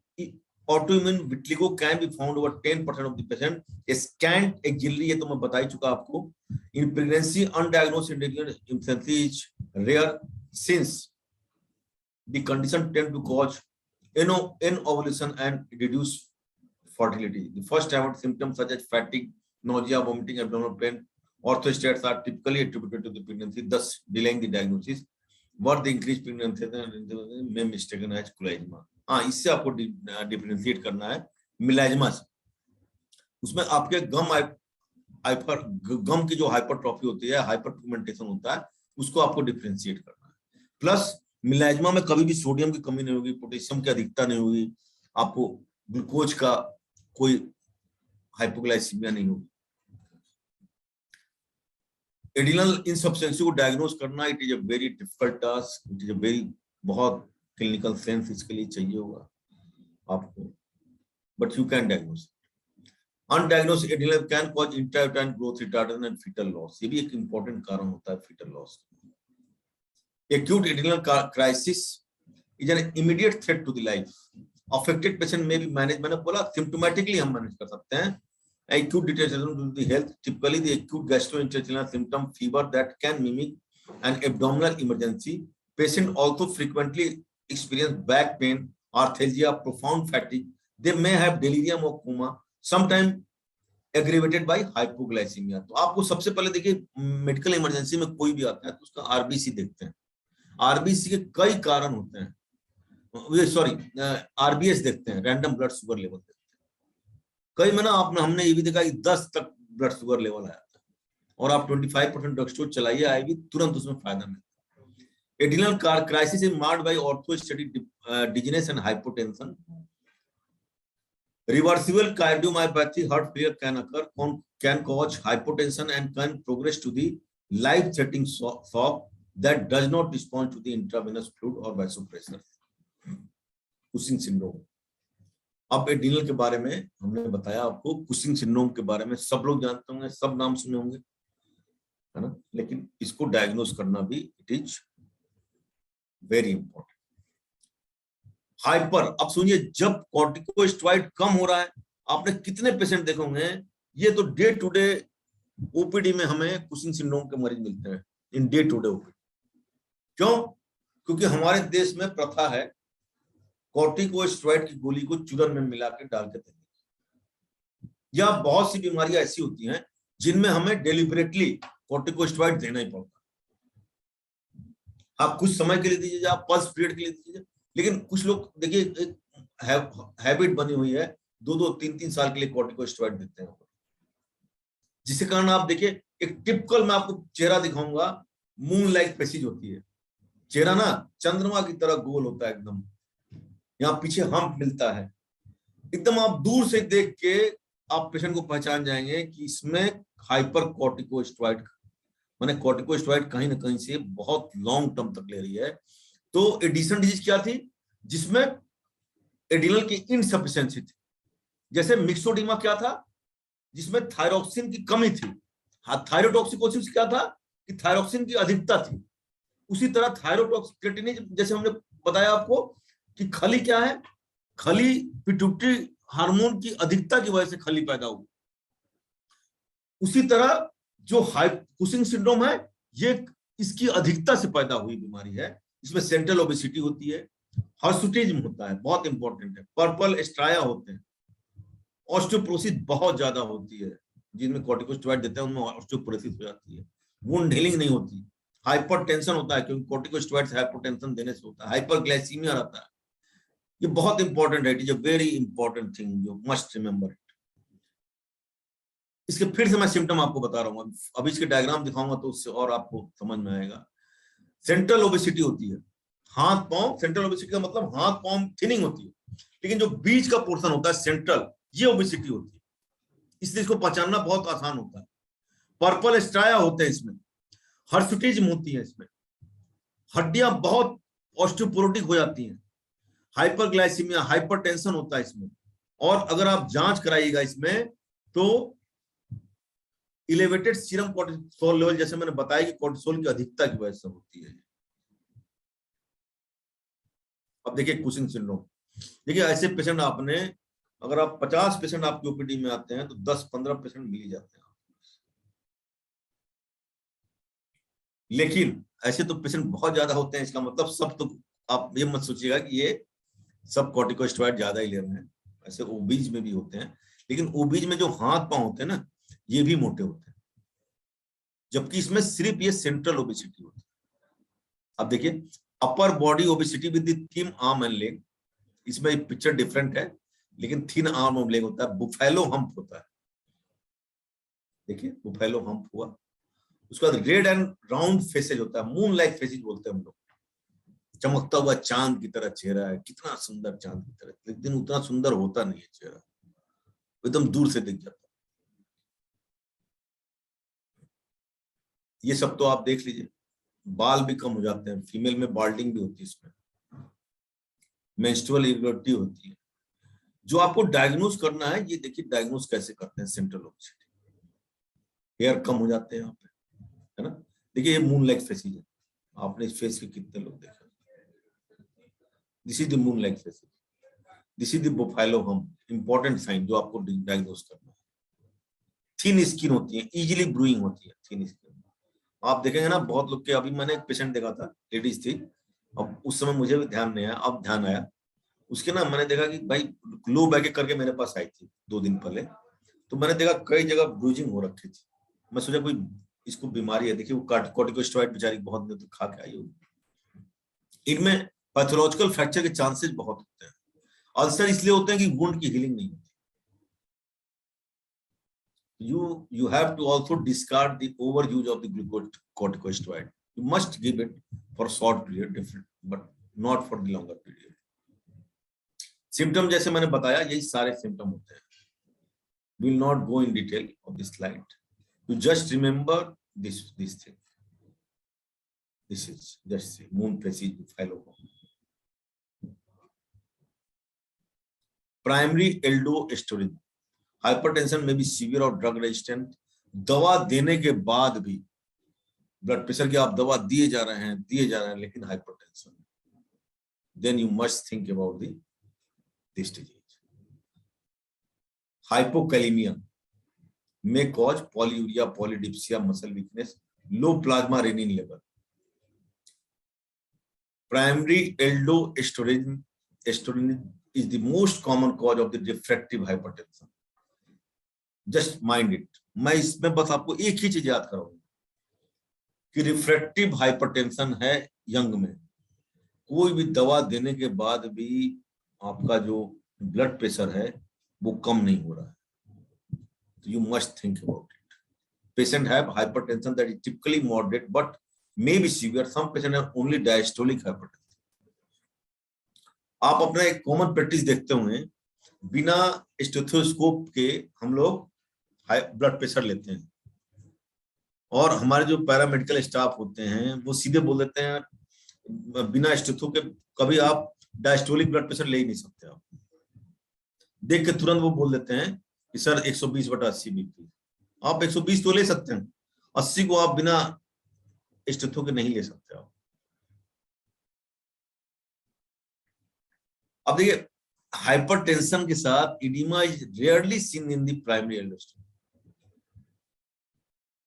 autoimmune vitiligo can be found over 10% of the patient. Scant axillary, ये तो मैं बता ही चुका आपको। In pregnancy undiagnosed infancy is rare since the condition tend to cause anovulation and reduce fertility. The first ever symptoms such as fatigue, nausea, vomiting, abdominal pain, orthostats are typically attributed to the pregnancy, thus delaying the diagnosis. What the increased pregnancy may mistaken as chlamydia. हाँ, इससे आपको differentiate करना है मिलाजमा से। उसमें आपके गम की जो हाइपरट्रॉफी होती है, हाइपर पिगमेंटेशन होता है, उसको आपको डिफरेंशिएट करना है। प्लस मिलाजमा में कभी भी सोडियम की कमी नहीं होगी, पोटेशियम की अधिकता नहीं होगी, आपको ग्लूकोज का कोई हाइपोग्लाइसीमिया नहीं होगी। एडिनल इनसफिशिएंसी को डायग्नोज करना it is a very difficult task, it is a very, बहुत क्लिनिकल सेंस इसके लिए चाहिए होगा आपको, but you can diagnose. Undiagnosed adrenal can cause intrauterine growth retardation and foetal loss, ये भी एक इंपॉर्टेंट कारण होता है foetal loss. Acute adrenal crisis is an immediate threat to the life. Affected patient may be managed, मैंने बोला symptomatically हम manage कर सकते हैं। Acute deterioration to the health, typically the acute gastrointestinal symptom, fever that can mimic an abdominal emergency. Patient also frequently experience back pain, arthalgia, profound fatigue. They may have delirium or coma, sometimes aggravated by hypoglycemia. तो आपको सबसे पहले देखिए, medical emergency में कोई भी आता है तो उसका आरबीसी देखते हैं। आरबीसी के कई कारण होते हैं, सॉरी आरबीएस देखते हैं, रैंडम ब्लड शुगर लेवल देखते हैं। कई में ना हमने ये भी देखा कि 10 तक ब्लड शुगर लेवल आया था, और आप 25% ड्रग चलाइए, आएगी तुरंत उसमें फायदा मिलता है। Adrenal crisis is marked by orthostatic dizziness and hypotension. Reversible cardiomyopathy, heart failure can occur, can cause hypotension and can progress to the life-threatening shock that does not respond to the intravenous fluid or vasopressor. Cushing syndrome. अब adrenal के बारे में हमने बताया आपको, Cushing syndrome के बारे में सब लोग जानते होंगे, सब नाम सुने होंगे, है ना, लेकिन इसको डायग्नोज करना भी it is very important. Hyper, अब सुनिए, जब कॉर्टिकोस्टेरॉइड कम हो रहा है, आपने कितने पेशेंट देखे होंगे, ये तो डे टू डे ओपीडी में हमें कुशिंग सिंड्रोम के मरीज मिलते हैं, in day to day OPD. क्यों? क्योंकि हमारे देश में प्रथा है कॉर्टिकोस्टेरॉइड की गोली को चूरन में मिला के डाल के देने, या बहुत सी बीमारियां ऐसी होती हैं जिनमें हमें डेलिबरेटली कॉर्टिकोस्टेरॉइड देना ही पड़ता है। आप कुछ समय के लिए दीजिए, आप पल्स पीरियड के लिए दीजिए, लेकिन कुछ लोग देखिए एक हैबिट बनी हुई है, 2-2, 3-3 साल के लिए कॉर्टिकोस्टेरॉइड देते हैं, जिसके कारण आप देखिए एक टिपिकल, मैं आपको चेहरा दिखाऊंगा, मून लाइक फेसिज होती है, चेहरा ना चंद्रमा की तरह गोल होता है एकदम, यहाँ पीछे हम्प मिलता है, एकदम आप दूर से देख के आप पेशेंट को पहचान जाएंगे कि इसमें हाइपर कॉर्टिकोस्टेरॉइड, माने कॉर्टिकोस्टेरॉइड कहीं ना कहीं से बहुत लॉन्ग टर्म तक ले रही है। तो एडिशन डिजीज क्या थी? जिसमें एड्रिनल की इनसफिशिएंसी थी। जैसे मिक्सोडीमा क्या था? जिसमें थायरोक्सिन की कमी थी। हाँ, थायरोटॉक्सिकोसिस क्या था? कि थायरोक्सिन की अधिकता थी। उसी तरह थायरोटॉक्सिक, जैसे हमने बताया आपको कि खली क्या है, खली पिट्यूटरी हार्मोन की अधिकता की वजह से खली पैदा हुई। उसी तरह जो कुशिंग सिंड्रोम है, ये इसकी अधिकता से पैदा हुई बीमारी है। इसमें सेंट्रल ओबेसिटी होती है, हर्सुटिज्म होता है, बहुत इंपॉर्टेंट है, पर्पल स्ट्राया होते हैं, ऑस्टियोपोरोसिस बहुत ज्यादा होती है, जिनमें कॉर्टिकोस्टेरॉइड देते हैं उनमें ऑस्टियोपोरोसिस हो जाती है, वुंड हीलिंग नहीं होती, हाइपरटेंशन होता है क्योंकि कॉर्टिकोस्टेरॉइड से हाइपरटेंशन देने से होता है, हाइपरग्लाइसीमिया रहता है। ये बहुत इंपॉर्टेंट है, it is a very important thing, you must remember it. इसके फिर से मैं सिम्टम आपको बता रहा हूँ, अभी इसके डायग्राम दिखाऊंगा तो उससे और आपको समझ में आएगा। सेंट्रल ओबेसिटी होती है, हाथ पांव, सेंट्रल ओबेसिटी का मतलब हाथ पांव थिनिंग होती है, लेकिन जो बीच का पोर्शन होता है सेंट्रल, ये ओबेसिटी होती है, इसलिए इसको पहचानना बहुत आसान होता है। पर्पल स्ट्राया होते हैं इसमें, हर्सुटिज्म होती है इसमें, हड्डियां बहुत ऑस्टियोपोरोटिक हो जाती हैं, हाइपरग्लाइसीमिया, हाइपरटेंशन होता है इसमें, और अगर आप जांच कराइएगा इसमें तो इलेवेटेड सीरम कोर्टिसोल लेवल, जैसे मैंने बताया कि कोर्टिसोल की अधिकता की वजह से होती है। अब देखिए कुशिंग सिंड्रोम, देखिए ऐसे पेशेंट आपने, अगर आप 50 पेशेंट आपकी ओपीडी में आते हैं तो 10-15 पेशेंट मिल ही जाते हैं, लेकिन ऐसे तो पेशेंट बहुत ज्यादा होते हैं। इसका मतलब सब तो आप ये मत सोचिएगा कि ये सब कॉर्टिकोस्टेरॉइड ज्यादा ही ले रहे हैं, ऐसे ओबीज में भी होते हैं, लेकिन ओबीज में जो हाथ पांव होते हैं ना, ये भी मोटे होते हैं, जबकि इसमें सिर्फ ये सेंट्रल ओबेसिटी होती है। अब देखिए upper body obesity with thin arm and leg, इसमें पिक्चर डिफरेंट है, लेकिन थिन आर्म और लेग होता है, बुफेलो हम्प होता है, देखिए बुफेलो हम्प हुआ। उसके बाद रेड एंड राउंड फेसेज होता है, मून लाइक फेसेज बोलते हैं हम लोग, चमकता हुआ चांद की तरह चेहरा है, कितना सुंदर चांद की तरह, लेकिन उतना सुंदर होता नहीं है चेहरा, एकदम दूर से दिख जाता है। ये सब तो आप देख लीजिए, बाल भी कम हो जाते हैं, फीमेल में बाल्डिंग भी होती है, इसमें मेंस्ट्रुअल इरेगुलरिटी होती है। जो आपको डायग्नोज करना है, ये देखिए डायग्नोज कैसे करते हैं सेंट्रल ओबेसिटी, हेयर कम हो जाते हैं यहाँ पे, है ना। देखिए ये मून लाइक फेसेज है, आपने इस फेस के कितने लोग देखे, this is the moon like faces, this is the buffalo hump, important sign जो आपको डायग्नोज करना है। थिन स्किन होती है, इजीली ब्रूइंग होती है थिन स्किन, आप देखेंगे ना बहुत लोग के। अभी मैंने एक पेशेंट देखा था, लेडीज थी, अब उस समय मुझे भी ध्यान नहीं आया, अब ध्यान आया उसके ना, मैंने देखा कि भाई लो बैक करके मेरे पास आई थी 2 दिन पहले, तो मैंने देखा कई जगह ब्रूजिंग हो रखी थी, मैं सोचा कोई इसको बीमारी है, देखिए वो कॉर्टिकोस्टेरॉइड बेचारी बहुत देर तक खा के आई होगी। इनमें पैथोलॉजिकल फ्रैक्चर के चांसेस बहुत होते हैं। अल्सर इसलिए होते हैं कि वुंड की हीलिंग नहीं होती। You have to also discard the overuse of the glucocorticosteroid. You must give it for short period, different, but not for the longer period. Symptom जैसे मैंने बताया, यही सारे सिम्टम होते हैं. Will not go in detail of this slide. You just remember this thing. This is just moon passage phyllogram. Primary aldosteronism. Hypertension में भी severe और ड्रग रेजिस्टेंट. दवा देने के बाद भी ब्लड प्रेशर की आप दवा दिए जा रहे हैं लेकिन hypertension, then you must think about this disease. Hypokalaemia में cause polyuria, polydipsia, muscle weakness, low plasma renin level. Primary aldosteronism is the most common cause of the refractive hypertension. Just mind it. मैं इसमें बस आपको एक ही चीज याद कराऊंगा कि रिफ्रैक्टिव हाइपरटेंशन है यंग में. कोई भी दवा देने के बाद भी आपका जो ब्लड प्रेशर है वो कम नहीं हो रहा है. You must think about it. Patient have hypertension that is typically moderate but may be severe. Some patient have only diastolic hypertension. आप अपना एक कॉमन प्रैक्टिस देखते होंगे, बिना स्टेथोस्कोप के हम लोग ब्लड प्रेशर लेते हैं और हमारे जो पैरामेडिकल स्टाफ होते हैं वो सीधे बोल देते हैं बिना स्टेथो के कभी आप डायस्टोलिक ब्लड प्रेशर ले ही नहीं सकते. आप देख के तुरंत वो बोल देते हैं कि सर 120/80 बीपी. आप 120 तो ले सकते हैं, 80 को आप बिना स्टेथो के नहीं ले सकते. आप अब देखिए, हाइपरटेंशन के साथ edema is rarely seen in the primary aldosterone.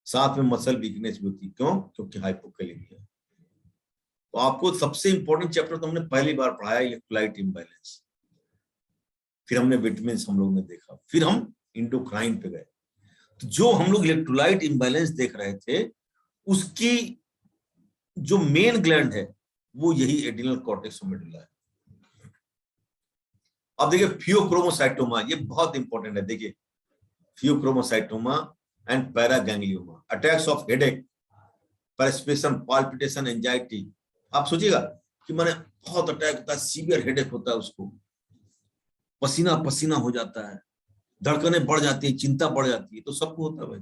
साथ में मसल वीकनेस भी होती है. क्यों? क्योंकि हाइपोकैलेमिया. तो आपको सबसे इंपॉर्टेंट चैप्टर तो हमने पहली बार पढ़ाया इलेक्ट्रोलाइट इम्बैलेंस, फिर हमने विटामिन हम लोग ने देखा, फिर हम इंडोक्राइन पे गए. तो जो हम लोग इलेक्ट्रोलाइट इम्बैलेंस देख रहे थे उसकी जो मेन ग्लैंड है वो यही एड्रिनल कॉर्टेक्स मेडुला है. अब देखिए फियोक्रोमोसाइटोमा, ये बहुत इंपॉर्टेंट है. देखिए pheochromocytoma and paraganglioma, attacks of headache, perspiration, palpitation, anxiety. आप सोचिएगा कि मैंने बहुत अटैक होता है, सीवियर हेडेक होता है, उसको पसीना पसीना हो जाता है, धड़कनें बढ़ जाती है, चिंता बढ़ जाती है, तो सबको होता है भाई.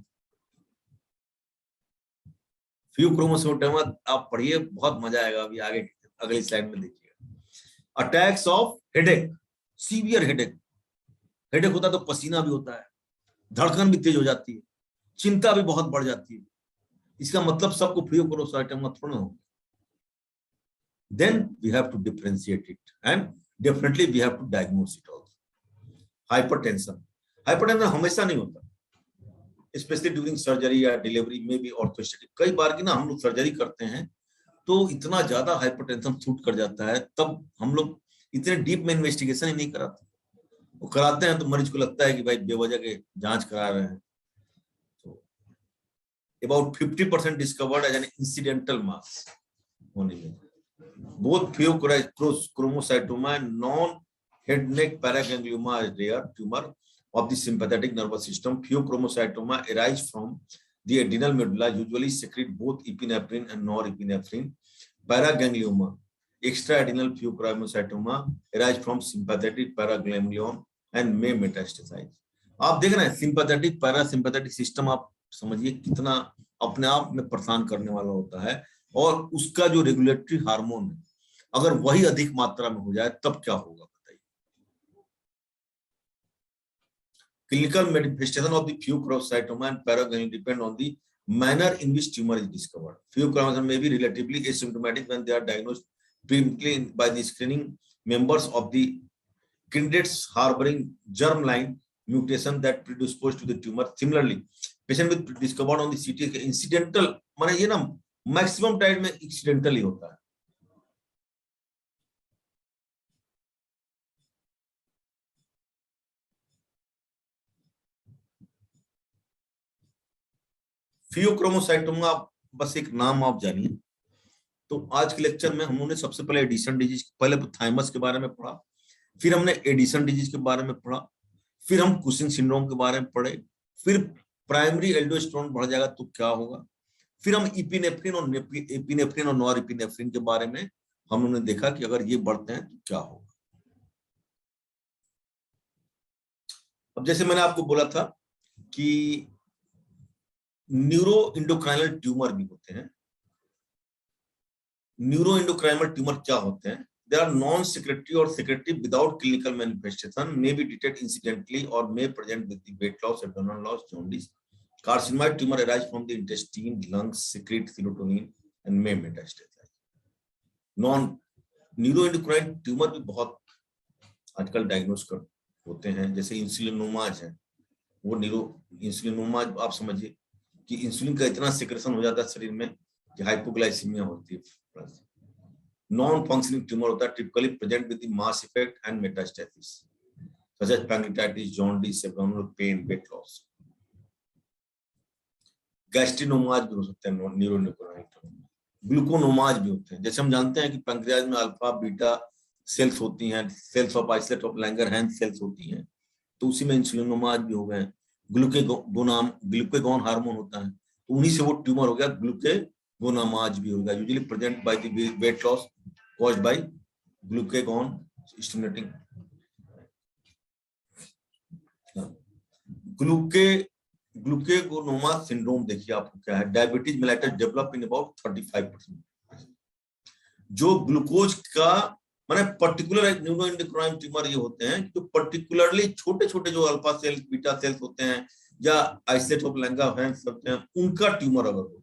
फियोक्रोमोसाइटोमा आप पढ़िए, बहुत मजा आएगा. अभी आगे अगली स्लाइड में देखिएगा. Attacks of headache, severe headache. Headache होता है तो पसीना भी होता है, धड़कन भी तेज हो जाती है, चिंता भी बहुत बढ़ जाती है. इसका मतलब सबको फियोक्रोमोसाइटोमा थोड़ा हो. Then we have to differentiate it and definitely we have to diagnose it also. Hypertension हमेशा नहीं होता, स्पेशली ड्यूरिंग सर्जरी या डिलीवरी में भी ऑर्थोस्टेटिक. कई बार की ना हम लोग सर्जरी करते हैं तो इतना ज्यादा हाइपरटेंशन शूट कर जाता है, तब हम लोग इतने डीप में इन्वेस्टिगेशन ही नहीं कराते. वो कराते हैं तो मरीज को लगता है कि भाई बेवजह के जांच करा रहे हैं. तो about 50% discovered as an incidental mass होने में. Both phaeochromocytoma and non head neck paraganglioma is rare tumour of the sympathetic nervous system. Pheochromocytoma arise from the adrenal medulla, usually secrete both epinephrine and norepinephrine. Paraganglioma, extra-adrenal pheochromocytoma, arise from sympathetic paraganglion and may metastasize. आप देख रहे हैं sympathetic parasympathetic system, आप समझिए कितना अपने आप में परेशान करने वाला होता है. और उसका जो रेगुलेटरी हार्मोन है अगर वही अधिक मात्रा में हो जाए तब क्या होगा. Clinical manifestation of the pheochromocytoma and paraganglioma depend on the manner in which tumor is discovered. Pheochromocytoma may be relatively asymptomatic when they are diagnosed previously by the screening members of the candidates harboring germline mutation that predispose to the tumor. Similarly, patient with discovered on the CT incidental, माने ये ना maximum time में accidental ही होता है. Pheochromocytoma बस एक नाम आप जानिए. तो आज के लेक्चर में हम लोगों ने सबसे पहले एडिशन डिजीज, पहले थाइमस के बारे में पढ़ा, फिर हमने एडिशन डिजीज के बारे में पढ़ा, फिर हम कुशिंग सिंड्रोम के बारे में पढ़े, फिर प्राइमरी एल्डोस्टेरोन बढ़ जाएगा तो क्या होगा, फिर हम एपिनेफ्रिन और नॉरएपिनेफ्रिन के बारे में हम लोगों ने देखा कि अगर ये बढ़ते हैं तो क्या होगा। अब जैसे मैंने आपको बोला था कि न्यूरो इंडोक्राइनल ट्यूमर भी होते हैं। न्यूरो इंडोक्राइनल ट्यूमर क्या होते हैं? They are non-secretory or secretory without clinical manifestation, may be detected incidentally or may present with the weight loss, abdominal loss, jaundice. Carcinoid tumor arise from the intestine, lungs, secrete serotonin and may metastasize. Neuroendocrine tumour भी बहुत आजकल diagnose कर होते हैं, जैसे इंसुलिनोमाज है, वो इंसुलिनोमाज आप समझिए कि इंसुलिन का इतना सिक्रेशन हो जाता है शरीर में कि हाइपोग्लाइसीमिया होती है। नॉन फंक्शनिंग ट्यूमर होता है, typically present with the mass effect and metastasis such as pancreatitis, jaundice, abdominal pain, weight loss. Gastrinomas भी हो सकते हैं न्यूरोएंडोक्राइन ट्यूमर। ग्लूकोनोमाज भी होते हैं, जैसे हम जानते हैं कि पैंक्रियाज में अल्फा बीटा सेल्स होती हैं, cells of isolate of Langerhans cells होती हैं, तो उसी में इंसुलिनोमाज भी हो गए। ग्लूकेगॉन हार्मोन होता है, तो उन्हीं से वो ट्यूमर हो गया, ग्लूकेगोनामाज भी होगा। Usually present by the weight loss caused by glucagon stimulating. Glucagonoma syndrome देखिए आपको क्या है। Diabetes mellitus develop in about 35%। जो ग्लूकोज का माने पर्टिकुलर न्यूरोएंडोक्राइन ट्यूमर ये होते हैं जो पर्टिकुलरली छोटे छोटे जो अल्फा सेल्स बीटा सेल्स होते हैं या आइसोलेट ऑफ लैंगरहैंस होते हैं, उनका ट्यूमर अगर हो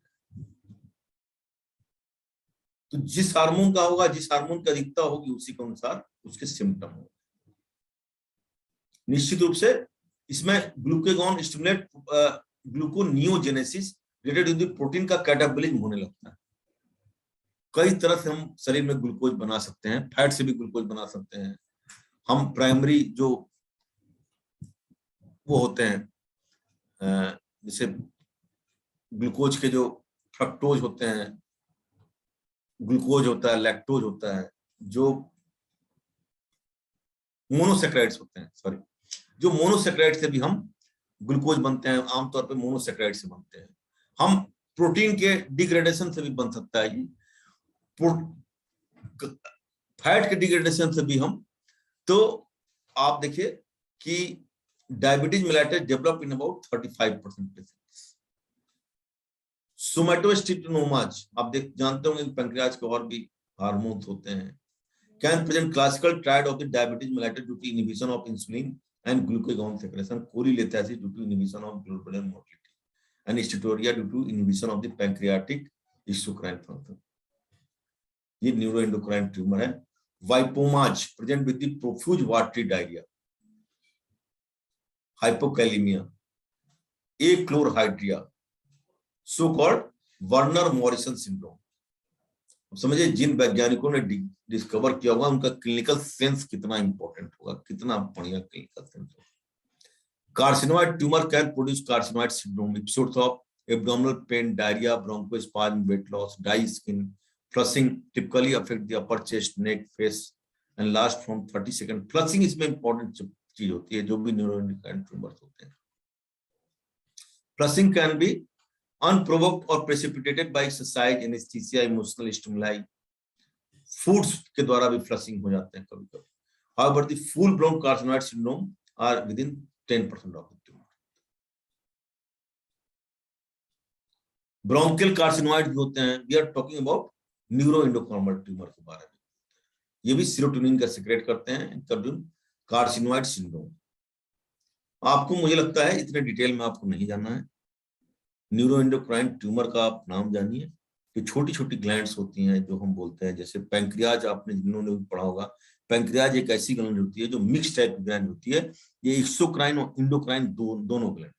तो जिस हार्मोन का होगा, जिस हार्मोन की अधिकता होगी उसी के अनुसार उसके सिम्टम होंगे। निश्चित रूप से इसमें glucagon stimulate gluconeogenesis related to the protein का कैटाबॉलिज्म होने लगता है। कई तरह से हम शरीर में ग्लूकोज बना सकते हैं, फैट से भी ग्लूकोज बना सकते हैं। हम प्राइमरी जो वो होते हैं जैसे ग्लूकोज के जो फ्रक्टोज होते हैं, ग्लूकोज होता है, लैक्टोज होता है, जो मोनोसेक्राइड्स होते हैं, सॉरी, जो मोनोसेक्राइड से भी हम ग्लूकोज बनते हैं, आमतौर पे मोनोसेक्राइड से बनते हैं। हम प्रोटीन के डिग्रेडेशन से भी बन सकता है, फैट के डिग्रेडेशन से भी हम। तो आप देखिए कि diabetes mellitus develop in about 35% patients. Somatostatinomas आप जानते होंगे पैंक्रियाज के और भी हार्मोन्स होते हैं। Can present classical triad of the diabetes mellitus due to inhibition of insulin and glucagon secretion, cholelithasis due to inhibition of globulin motility, and steatoria due to inhibition of the pancreatic exocrine function. ये neuroendocrine tumour है। VIPomas present with the profuse watery diarrhoea, hypokalaemia, achlorhydria, so called Verner Morrison syndrome. समझिए जिन वैज्ञानिकों ने discover किया होगा उनका clinical sense कितना इंपॉर्टेंट होगा, कितना बढ़िया क्लिनिकल सेंस होगा। Carcinoid tumour can produce carcinoid syndrome, episodes of abdominal pain, diarrhoea, bronchospasm, weight loss, dry skin, flushing typically affect the upper chest, neck, face and last from 30 second. Flushing इसमें important चीज होती है जो भी neuroendocrine tumours होते हैं। Flushing can be unprovoked or precipitated by exercise, anesthesia, emotional stimuli, foods के द्वारा भी फ्लशिंग हो जाते हैं कभी कभी। However, the full blown carcinoid syndrome are within 10% of the tumor. Bronchial carcinoid भी होते हैं। We are talking about neuroendocrine tumor के बारे में। ये भी सेरोटोनिन का सिक्रेट करते हैं, कार्सिनोइड सिंड्रोम। आपको मुझे लगता है इतने डिटेल में आपको नहीं जानना है। न्यूरोएंडोक्राइन ट्यूमर का आप नाम जानिए कि छोटी छोटी ग्लैंड्स होती हैं जो हम बोलते हैं, जैसे पैंक्रियाज, आपने जिन्होंने भी पढ़ा होगा, पैंक्रियाज एक ऐसी ग्लैंड होती है जो मिक्स टाइप की ग्लैंड होती है। ये एक्सोक्राइन और इंडोक्राइन दोनों ग्लैंड।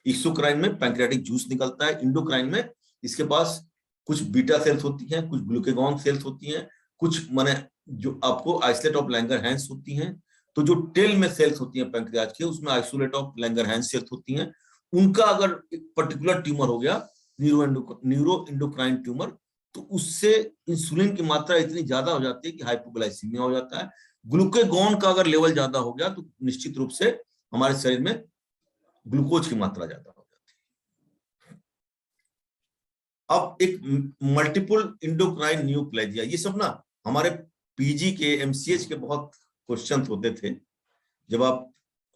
एक्सोक्राइन में पैंक्रियाटिक जूस निकलता है, इंडोक्राइन में इसके पास कुछ बीटा सेल्स होती हैं, कुछ ग्लूकेगॉन सेल्स होती हैं, कुछ माने जो आपको आइसोलेट ऑफ लैंगरहैंस होती हैं। तो जो टेल में सेल्स होती हैं पैंक्रियाज के, उसमें आइसोलेट ऑफ लैंगरहैंस सेल्स होती हैं। उनका अगर एक पर्टिकुलर ट्यूमर हो गया न्यूरो इंडोक्राइन ट्यूमर, तो उससे इंसुलिन की मात्रा इतनी ज्यादा हो जाती है कि हाइपोग्लाइसीमिया हो जाता है। ग्लूकागॉन का अगर लेवल ज्यादा हो गया तो निश्चित रूप से हमारे शरीर में ग्लूकोज की मात्रा ज्यादा हो जाती है। अब एक मल्टीपल इंडोक्राइन न्यूप्लेजिया, ये सब ना हमारे पीजी के एमसीएच के बहुत क्वेश्चन होते थे। जब आप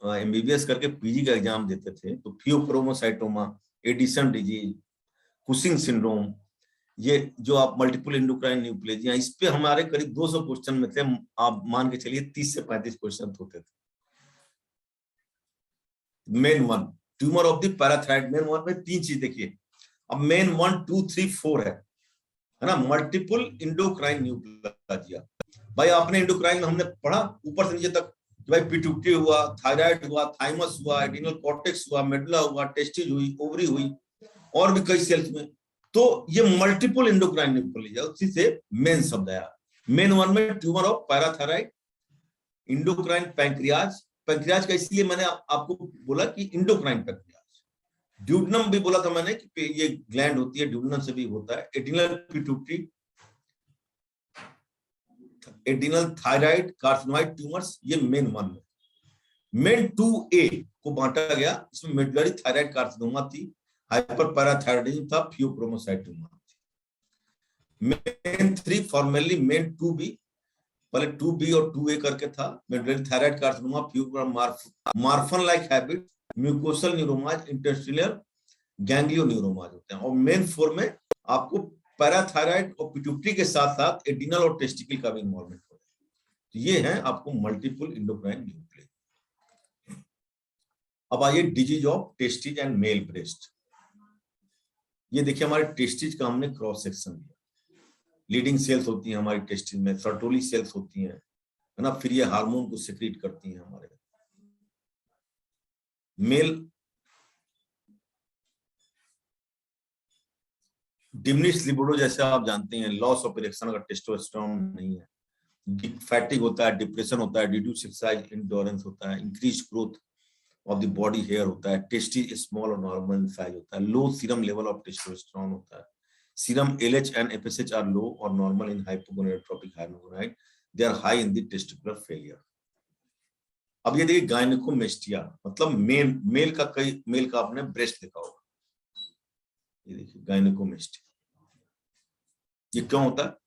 एमबीबीएस करके पीजी का एग्जाम देते थे तो pheochromocytoma, Addison disease, Cushing syndrome, ये जो आप मल्टीपल इंडोक्राइन न्यूप्लेजिया, इस पे हमारे करीब 200 क्वेश्चन में थे। आप मान के चलिए 30 से 35 क्वेश्चन होते थे। Main one, tumour of the parathyroid, main one में 3 चीज देखिए। अब मेन 1, 2, 3, 4 है ना, मल्टीपल इंडोक्राइन न्यूप्लेजिया। भाई आपने इंडोक्राइन में हमने पढ़ा ऊपर से नीचे तक, भाई पिट्यूटरी हुआ, थायराइड हुआ, थाइमस हुआ, एड्रिनल कॉर्टेक्स हुआ, मेडुला हुआ, टेस्टिस हुई, ओवरी हुई, और भी कई सेल्स में। तो ये मल्टीपल इंडोक्राइन न्यूप्लेजिया, उसी से मेन शब्द आया। मेन वन में tumour of parathyroid, endocrine pancreas, pancreas का इसलिए मैंने आपको बोला कि इंडोक्राइन पैंक्रियाज। ड्यूडनम भी बोला था मैंने कि ये ग्लैंड होती है, ड्यूडनम से भी होता है। Adrenal pituitary, adrenal thyroid, carcinoid tumours, ये मेन वन में। मेन 2A को बांटा गया, इसमें मेडुलरी थायराइड कार्सिनोमा थी, हाइपर पैराथायराइडिज्म था, फियोक्रोमोसाइटोमा थी। मेन 3 फॉर्मली मेन 2B, पहले 2B और 2A करके था। Medullary thyroid carcinoma, Marfan like habit, mucosal neuromas, interstitial ganglioneuromas होते हैं। और मेन 4 में आपको पैराथायराइड और पिट्यूटरी के साथ साथ एड्रिनल और टेस्टिकल का भी इन्वॉल्वमेंट हो है। तो ये है आपको मल्टीपल इंडोक्राइन न्यूप्लेजिया। अब आइए disease of testes and male breast. ये देखिए हमारे टेस्टिज का हमने क्रॉस सेक्शन लिया। लीडिंग सेल्स होती हैं हमारी टेस्टिज में, सर्टोली सेल्स होती हैं, है ना, फिर ये हार्मोन को सिक्रीट करती हैं हमारे। मेल डिमिनिश लिबिडो, जैसे आप जानते हैं, लॉस ऑफ इरेक्शन अगर टेस्टोस्टेरोन नहीं है, फैटिग होता है, डिप्रेशन होता है, रिड्यूस्ड एक्सरसाइज एंड्योरेंस होता है, increase growth of the body hair होता है, टेस्टिज स्मॉल और नॉर्मल साइज होता है, low serum level of testosterone होता है, serum LH and FSH are low और normal in hypogonadotropic hypogonad, they are high in the testicular failure. अब ये देखिए गायनेकोमेस्टिया, मतलब मेल का आपने ब्रेस्ट देखा होगा। ये देखिए गायनेकोमेस्टिया, ये क्यों होता है?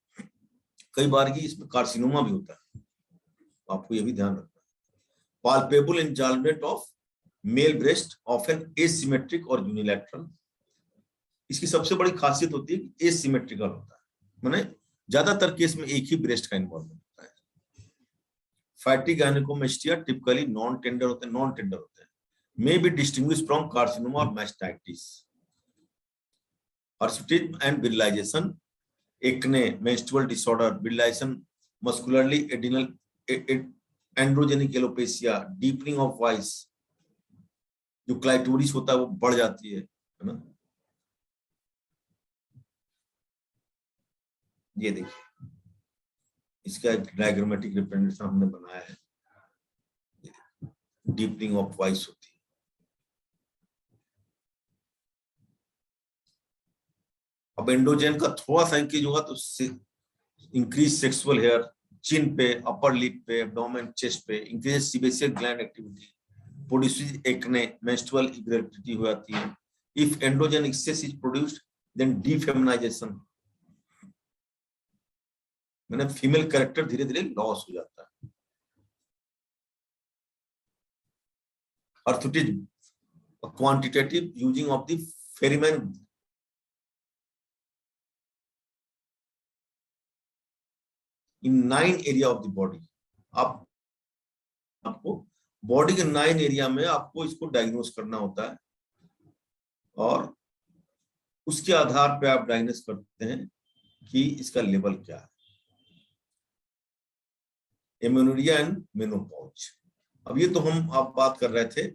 कई बार की इसमें कार्सिनोमा भी होता है, आपको ये भी ध्यान रखना है। Palpable enlargement of male breast, often asymmetric और यूनिलैटरल। इसकी सबसे बड़ी खासियत होती है कि एसिमेट्रिकल होता है, माने ज्यादातर केस में एक ही ब्रेस्ट का इन्वॉल्वमेंट होता है। Fatty gynaecomastia typically non tender होते हैं, may be distinguish from carcinoma और mastitis. hirsutism and virilization, acne, menstrual disorder, virilization, muscularly androgenic alopecia, deepening of voice, जो क्लाइटोरिस होता है वो बढ़ जाती है ना। ये देखिए इसका डायग्रामेटिक रिप्रेजेंटेशन हमने बनाया है, डीपनिंग ऑफ वॉइस होती है। अब एंड्रोजन का थोड़ा सा इंक्रीज होगा तो इंक्रीज सेक्सुअल हेयर, चिन पे, अपर लिप पे, एब्डोमेन, चेस्ट पे, increase sebaceous gland activity, produces acne, menstrual irregularity हो जाती है। If androgen excess is produced then defeminisation, मैंने फीमेल कैरेक्टर धीरे धीरे लॉस हो जाता है। hirsutism, quantitative using of the pheromone in 9 area of the body. आपको बॉडी के 9 एरिया में आपको इसको डायग्नोस करना होता है और उसके आधार पे आप डायग्नोस करते हैं कि इसका लेवल क्या है। एमेनोरिया एंड मेनोपॉज, अब ये तो हम आप बात कर रहे थे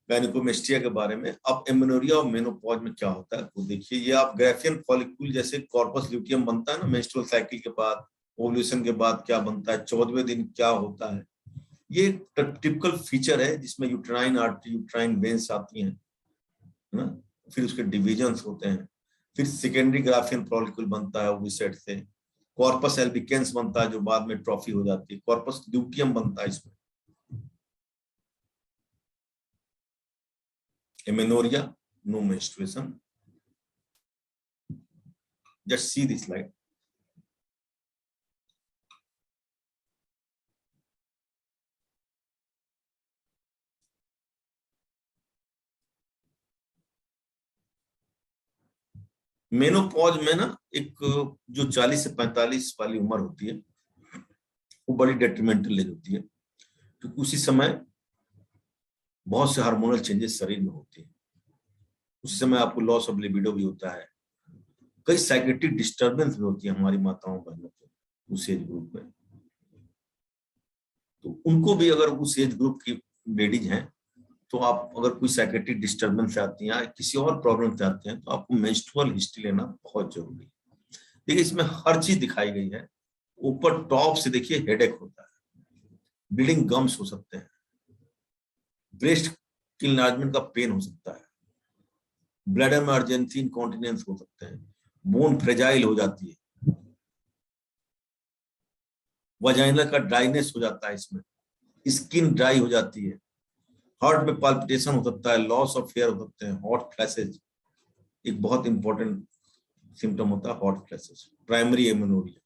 गायनेकोमेस्टिया के बारे में। अब एमेनोरिया और मेनोपॉज में क्या होता है वो देखिए। ये आप ग्राफियन फॉलिक्यूल जैसे कॉर्पस ल्यूटियम बनता है ना मेंस्ट्रुअल साइकिल के बाद, ओव्यूलेशन के बाद क्या बनता है, 14वें दिन क्या होता है, ये टिपिकल फीचर है जिसमें यूट्राइन आर्टरी, यूट्राइन वेन्स आती हैं, है ना, फिर उसके डिविजन्स होते हैं, फिर सेकेंडरी ग्राफियन फॉलिकल बनता है ओविसेट से, कॉर्पस एल्बिकेंस बनता है जो बाद में ट्रॉफी हो जाती है, कॉर्पस ल्यूटियम बनता है इसमें, amenorrhea, no menstruation. Just see this slide. Menopause में ना एक जो 40 से 45 वाली उम्र होती है वो बड़ी डेट्रीमेंटल एज होती है, क्योंकि उसी समय बहुत से हार्मोनल चेंजेस शरीर में होते हैं। उस समय आपको लॉस ऑफ लिबिडो भी होता है, कई साइकेट्रिक डिस्टर्बेंस भी होती है हमारी माताओं बहनों को उस एज ग्रुप में। तो उनको भी अगर उस एज ग्रुप की लेडीज हैं तो आप अगर कोई साइकेट्रिक डिस्टर्बेंस से आती हैं, किसी और प्रॉब्लम से आते हैं, तो आपको मेंस्ट्रुअल हिस्ट्री लेना बहुत जरूरी है। देखिए इसमें हर चीज दिखाई गई है। ऊपर टॉप से देखिए हेडेक होता है, ब्लीडिंग गम्स हो सकते हैं, ब्रेस्ट की इनलार्जमेंट का पेन हो सकता है, ब्लैडर में अर्जेंसी इनकॉन्टिनेंस हो सकते हैं, बोन फ्रेजाइल हो जाती है, वजाइना का ड्राइनेस हो जाता है, इसमें स्किन ड्राई हो जाती है, हार्ट में पाल्पिटेशन हो सकता है, लॉस ऑफ एयर हो सकते हैं, हॉट फ्लैशेज एक बहुत इंपॉर्टेंट सिम्टम होता है, हॉट फ्लैशेज, प्राइमरी एमेनोरिया।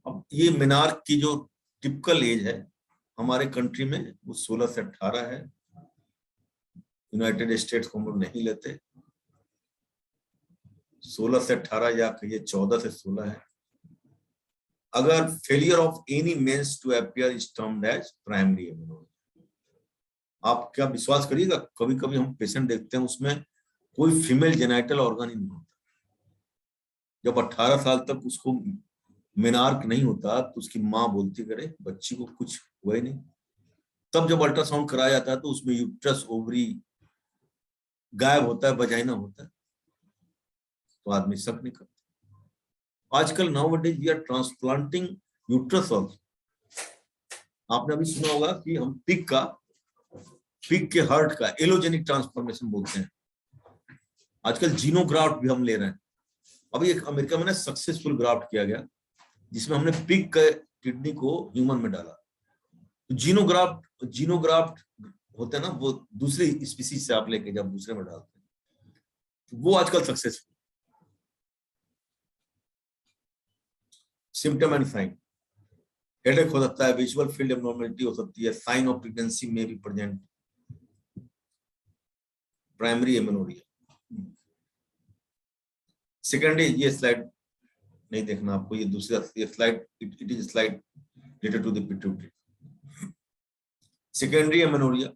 अब ये मेनार्क की जो टिपिकल एज है हमारे कंट्री में वो 16 से 18 है। यूनाइटेड स्टेट्स को हम लोग नहीं लेते। 16 से 18 या कहिए 14 से 16 है। अगर failure of any menses to appear is termed as primary amenorrhea. आप क्या विश्वास करिएगा, कभी कभी हम पेशेंट देखते हैं उसमें कोई फीमेल जेनाइटल ऑर्गन ही नहीं होता। जब 18 साल तक उसको मेनार्क नहीं होता तो उसकी माँ बोलती करे बच्ची को कुछ हुआ ही नहीं। तब जब अल्ट्रासाउंड कराया जाता है तो उसमें यूट्रस ओवरी गायब होता है, वजाइना होता है, तो आदमी शक नहीं करता। आजकल nowadays we are transplanting uterus also. आपने अभी सुना होगा कि हम पिग के हार्ट का एलोजेनिक ट्रांसफॉर्मेशन बोलते हैं। आजकल जीनोग्राफ्ट भी हम ले रहे हैं। अभी एक अमेरिका में ना सक्सेसफुल ग्राफ्ट किया गया जिसमें हमने पिग के किडनी को ह्यूमन में डाला। तो जीनोग्राफ्ट होते हैं ना, वो दूसरी स्पीसीज से आप लेके जब दूसरे में डालते हैं, तो वो आजकल successful. Symptom and sign, headache हो सकता है, विजुअल फील्ड एब्नॉर्मलिटी हो सकती है, साइन ऑफ प्रेगनेंसी में भी प्रेजेंट, प्राइमरी एमेनोरिया। सेकेंडरी, ये स्लाइड नहीं देखना आपको, ये दूसरा ये slide, it is slide related to the pituitary. Secondary amenorrhea,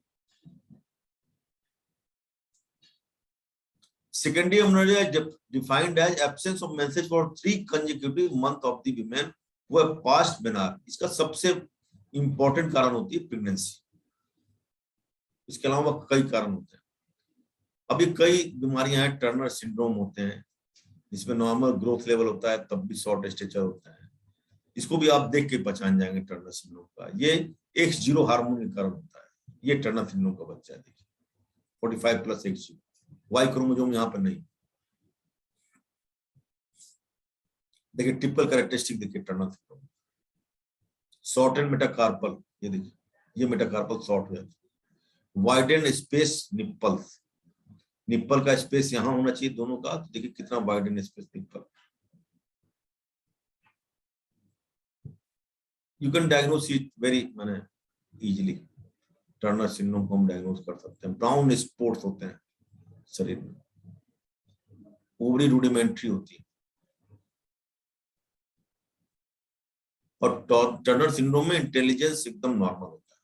secondary amenorrhea is defined as absence of menses for 3 consecutive months of the women who have passed menarche। इसका सबसे important कारण होती है प्रेगनेंसी। इसके अलावा कई कारण होते हैं। अभी कई बीमारियां हैं, टर्नर सिंड्रोम होते हैं जिसमें नॉर्मल ग्रोथ लेवल होता है तब भी शॉर्ट स्टेचर होता है। इसको भी आप देख के पहचान जाएंगे टर्नर सिंड्रोम का। ये X0 हार्मोन के कारण होता है। ये टर्नर सिंड्रोम का बच्चा है, देखिए 45+ X0, वाई क्रोमोसोम यहाँ पर नहीं। देखिए टिपिकल कैरेक्टरिस्टिक देखिए Turner syndrome, short and metacarpal, ये देखिए ये मेटाकार्पल शॉर्ट हो जाता है। वाइडेन स्पेस निप्पल्स, निप्पल का स्पेस यहाँ होना चाहिए दोनों का, तो देखिए कितना widened space nipple. You can diagnose it very माने इजीली। टर्नर सिंड्रोम को हम डायग्नोस कर सकते हैं। ब्राउन स्पॉट्स होते हैं शरीर में, ओवरी रूडिमेंट्री होती है। और टर्नर सिंड्रोम में इंटेलिजेंस एकदम नॉर्मल होता है।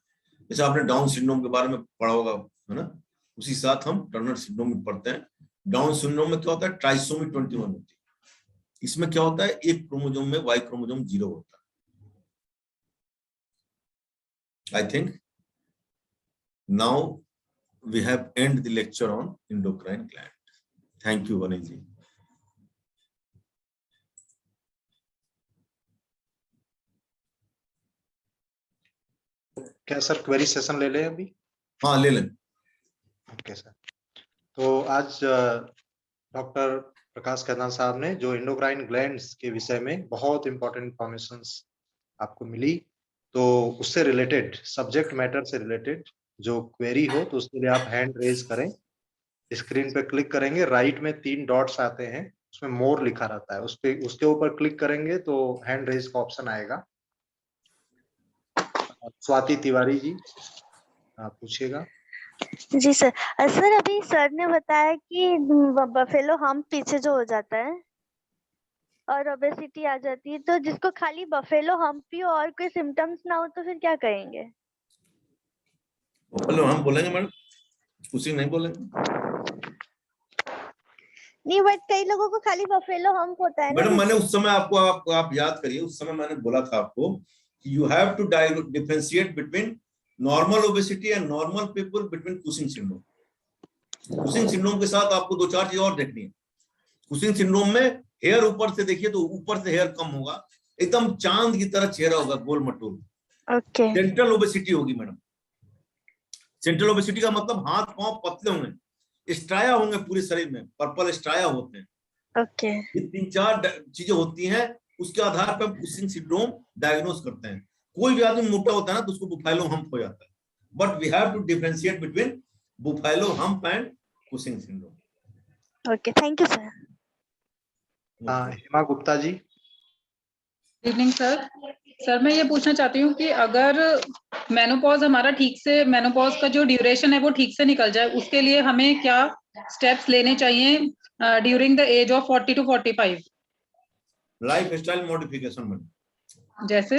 जैसे आपने डाउन सिंड्रोम के बारे में पढ़ा होगा, है ना, उसी साथ हम टर्नर सिंड्रोम में पढ़ते हैं। डाउन सिंड्रोम में क्या होता है, ट्राइसोमी 21 होती है। इसमें क्या होता है, एक क्रोमोसोम में वाई क्रोमोसोम 0 होता है। I think now we have end the lecture on endocrine gland. Thank you Anil ji. क्या सर क्वेरी सेशन ले लें अभी? हाँ ले लें। Okay sir. तो आज डॉक्टर प्रकाश खन्ना साहब ने जो एंडोक्राइन ग्लैंड्स के विषय में बहुत इंपॉर्टेंट इंफॉर्मेशंस आपको मिली, तो उससे रिलेटेड, सब्जेक्ट मैटर से रिलेटेड जो क्वेरी हो तो उसके लिए आप हैंड रेज करें। स्क्रीन पे क्लिक करेंगे, राइट में 3 डॉट्स आते हैं, उसमें मोर लिखा रहता है, उसके ऊपर क्लिक करेंगे तो हैंड रेज का ऑप्शन आएगा। स्वाति तिवारी जी, आप पूछिएगा। जी सर। सर अभी सर ने बताया कि बफेलो हम्प पीछे जो हो जाता है और ओबेसिटी आ जाती है, तो जिसको खाली बफेलो हम्प ही हो और कोई सिम्टम्स ना हो तो फिर क्या करेंगे? बफेलो हम्प बोलेंगे मैडम, कुछ नहीं बोलेंगे। नहीं, बट कई लोगों को खाली बफेलो हम्प होता है ना। मैडम मैंने उस समय आपको आप याद करिए, उस समय मैंने बोला था आपको कि you have to differentiate between normal obesity and normal people between Cushing syndrome. Cushing syndrome के साथ आपको 2-4 चीज और देखनी है। कुशिंग सिंड्रोम में हेयर ऊपर से देखिए तो ऊपर से हेयर कम होगा, एकदम चांद की तरह चेहरा होगा, गोल मटोल। ओके। सेंट्रल ओबेसिटी होगी मैडम। सेंट्रल ओबेसिटी का मतलब हाथ पांव पतले होंगे, स्ट्राया होंगे पूरे शरीर में, पर्पल स्ट्राया होते हैं। ओके। ये 3-4 चीजें होती हैं, उसके आधार पर हम कुशिंग सिंड्रोम डायग्नोस करते हैं। कोई भी आदमी मोटा होता है ना तो उसको बुफेलो हम्प हो जाता है, but we have to differentiate between buffalo hump and Cushing syndrome. Okay, thank you sir. Hema Gupta ji. Good evening sir. Sir मैं ये पूछना चाहती हूँ कि अगर मेनोपॉज हमारा ठीक से, मेनोपॉज का जो ड्यूरेशन है वो ठीक से निकल जाए, उसके लिए हमें क्या स्टेप्स लेने चाहिए during the age of 40 to 45? Lifestyle modification madam, जैसे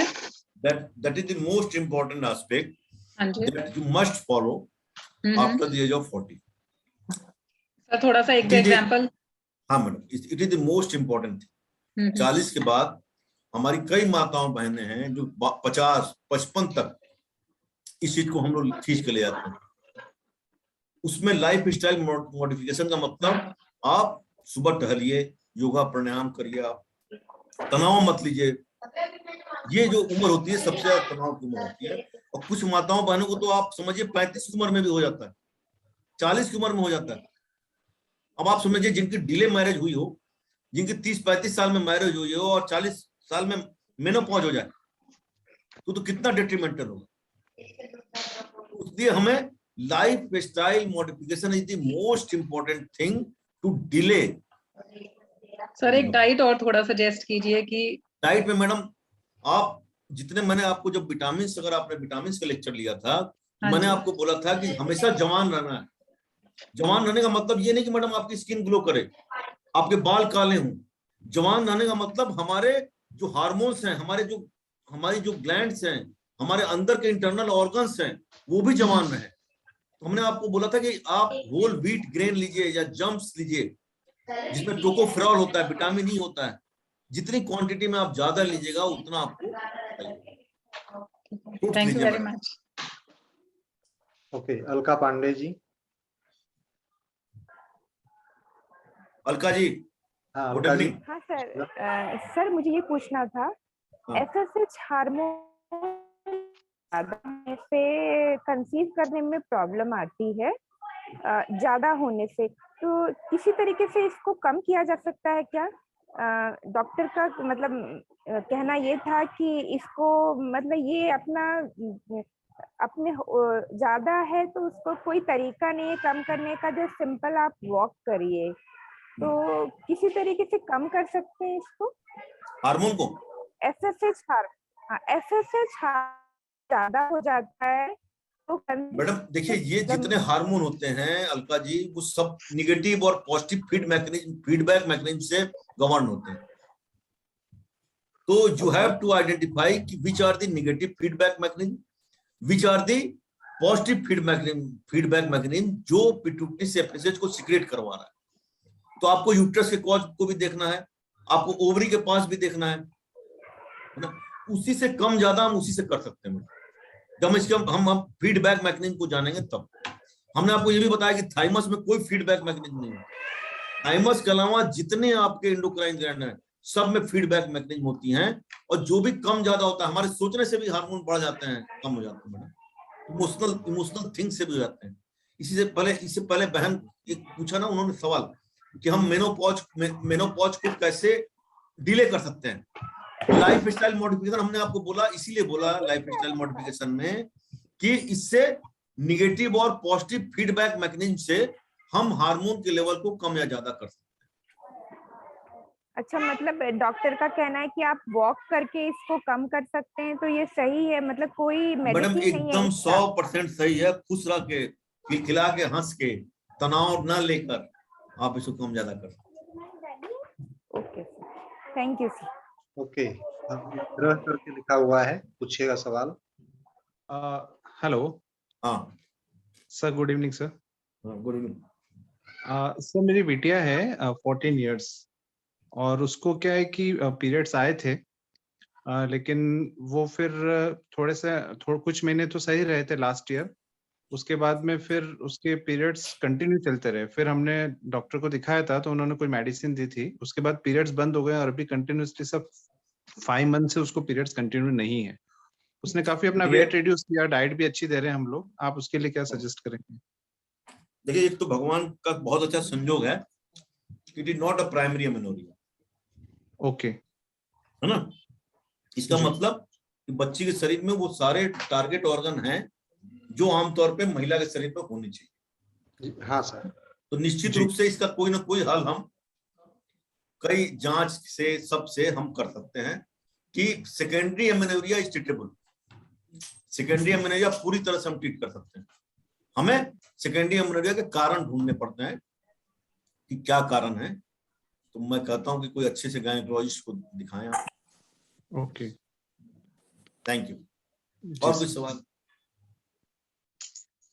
that is the most important aspect हाँ जी that you must follow after the age of 40. Sir थोड़ा सा एक एग्जांपल। हाँ madam, it is the most important thing. 40 के बाद हमारी कई माताओं बहनें हैं जो 50-55 तक इस चीज को हम लोग खींच के ले जाते हैं। उसमें लाइफ स्टाइल मॉडिफिकेशन का मतलब आप सुबह टहलिए, योगा प्राणायाम करिए, आप तनाव मत लीजिए। ये जो उम्र होती है सबसे ज्यादा तनाव की उम्र होती है, और कुछ माताओं बहनों को तो आप समझिए 35 की उम्र में भी हो जाता है, 40 की उम्र में हो जाता है। अब आप समझिए जिनकी डिले मैरिज हुई हो, जिनकी 30-35 साल में मैरिज हुई हो और 40 साल में मेनोपॉज हो जाए तो कितना डेट्रीमेंटल होगा। इसलिए हमें life style modification is the most important thing to delay. Sir एक डाइट और थोड़ा सजेस्ट कीजिए कि डाइट में मैडम आप जितने, मैंने आपको जब विटामिन, अगर आपने विटामिन का लेक्चर लिया था तो मैंने आपको बोला था कि हमेशा जवान रहना है। जवान रहने का मतलब ये नहीं कि मैडम आपकी स्किन ग्लो करे, आपके बाल काले हों। जवान रहने का मतलब हमारे जो हार्मोन्स हैं, हमारी जो ग्लैंड्स हैं, हमारे अंदर के इंटरनल ऑर्गन्स हैं, वो भी जवान रहे। तो हमने आपको बोला था कि आप होल व्हीट ग्रेन लीजिए या जम्प्स लीजिए जिसमें टोकोफेरॉल होता है, विटामिन ई होता है। जितनी क्वांटिटी में आप ज्यादा लीजिएगा उतना आपको। Thank you very much. Okay, Alka Pandey ji. Alka ji. हाँ गुड अलका जी। इवनिंग। हाँ सर, सर मुझे ये पूछना था, एफएसएच हार्मोन से कंसीव करने में प्रॉब्लम आती है ज्यादा होने से, तो किसी तरीके से इसको कम किया जा सकता है क्या? डॉक्टर का मतलब कहना ये था कि इसको मतलब ये अपने ज्यादा है तो उसको कोई तरीका नहीं है कम करने का, जो सिंपल आप वॉक करिए, तो किसी तरीके से कम कर सकते हैं इसको, हार्मोन को। एफएसएच ज्यादा हो जाता है तो मैडम देखिए, ये जितने हार्मोन होते हैं अलका जी, वो सब निगेटिव और पॉजिटिव फीडबैक मैकेनिज्म से गवर्न होते हैं। तो यू हैव टू आइडेंटिफाई कि which are the negative feedback mechanism, which are the positive feedback mechanism जो पिट्यूटरी से एफएसएच को सीक्रेट करवा रहा है। तो आपको यूट्रस के कॉज को भी देखना है, आपको ओवरी के पास भी देखना है ना। उसी से कम ज्यादा हम उसी से कर सकते हैं। जब इसके हम फीडबैक मैकेनिज्म को जानेंगे तब। हमने आपको ये भी बताया कि थाइमस में कोई फीडबैक मैकेनिज्म नहीं है। थाइमस के अलावा जितने आपके एंडोक्राइन ग्लैंड हैं सब में फीडबैक मैकेनिज्म होती हैं, और जो भी कम ज्यादा होता है, हमारे सोचने से भी हार्मोन बढ़ जाते हैं, कम हो जाते हैं मैडम, इमोशनल थिंग से भी हो जाते हैं। इससे पहले बहन एक पूछा ना उन्होंने सवाल, कि हम मेनोपॉज को कैसे डिले कर सकते हैं। लाइफ स्टाइल मॉडिफिकेशन हमने आपको बोला, इसीलिए बोला लाइफ स्टाइल मॉडिफिकेशन में कि इससे निगेटिव और पॉजिटिव फीडबैक मैकेनिज्म से हम हार्मोन के लेवल को कम या ज्यादा कर सकते हैं। अच्छा, मतलब डॉक्टर का कहना है कि आप वॉक करके इसको कम कर सकते हैं, तो ये सही है? मतलब कोई मैडम मेडिसिन नहीं है एकदम इसका? 100% सही है। खुश रह के, खिलखिला के, हंस के, तनाव न लेकर आप इसको कम ज्यादा कर सकते हैं। Okay, thank you sir. Okay, ग्रह करके लिखा हुआ है, पूछिएगा सवाल। हेलो हाँ sir, good evening sir. Good evening. Sir मेरी बिटिया है 14 इयर्स, और उसको क्या है कि पीरियड्स आए थे, लेकिन वो फिर कुछ महीने तो सही रहे थे लास्ट ईयर। उसके बाद में फिर उसके पीरियड्स कंटिन्यू चलते रहे। फिर हमने डॉक्टर को दिखाया था तो उन्होंने कोई मेडिसिन दी थी, उसके बाद पीरियड्स बंद हो गए और अभी कंटिन्यूसली सब 5 मंथ से उसको पीरियड्स कंटिन्यू नहीं है। उसने काफी अपना वेट रिड्यूस किया, डाइट भी अच्छी दे रहे हैं हम लोग। आप उसके लिए क्या सजेस्ट करेंगे? देखिए, एक तो भगवान का बहुत अच्छा संयोग है, it is not a primary amenorrhoea. Okay, है ना? इसका मतलब कि बच्ची के शरीर में वो सारे टारगेट ऑर्गन हैं जो आमतौर पे महिला के शरीर पर होने चाहिए। हाँ सर। तो निश्चित रूप से इसका कोई ना कोई हल हम कई जांच से सबसे हम कर सकते हैं कि secondary amenorrhoea is treatable. Secondary amenorrhoea पूरी तरह से हम ट्रीट कर सकते हैं। हमें सेकेंडरी अमेनोरिया के कारण ढूंढने पड़ते हैं कि क्या कारण है। तो मैं कहता हूं कि कोई अच्छे से गायनेकोलॉजिस्ट को दिखाएं आप। Okay, thank you. और कोई सवाल?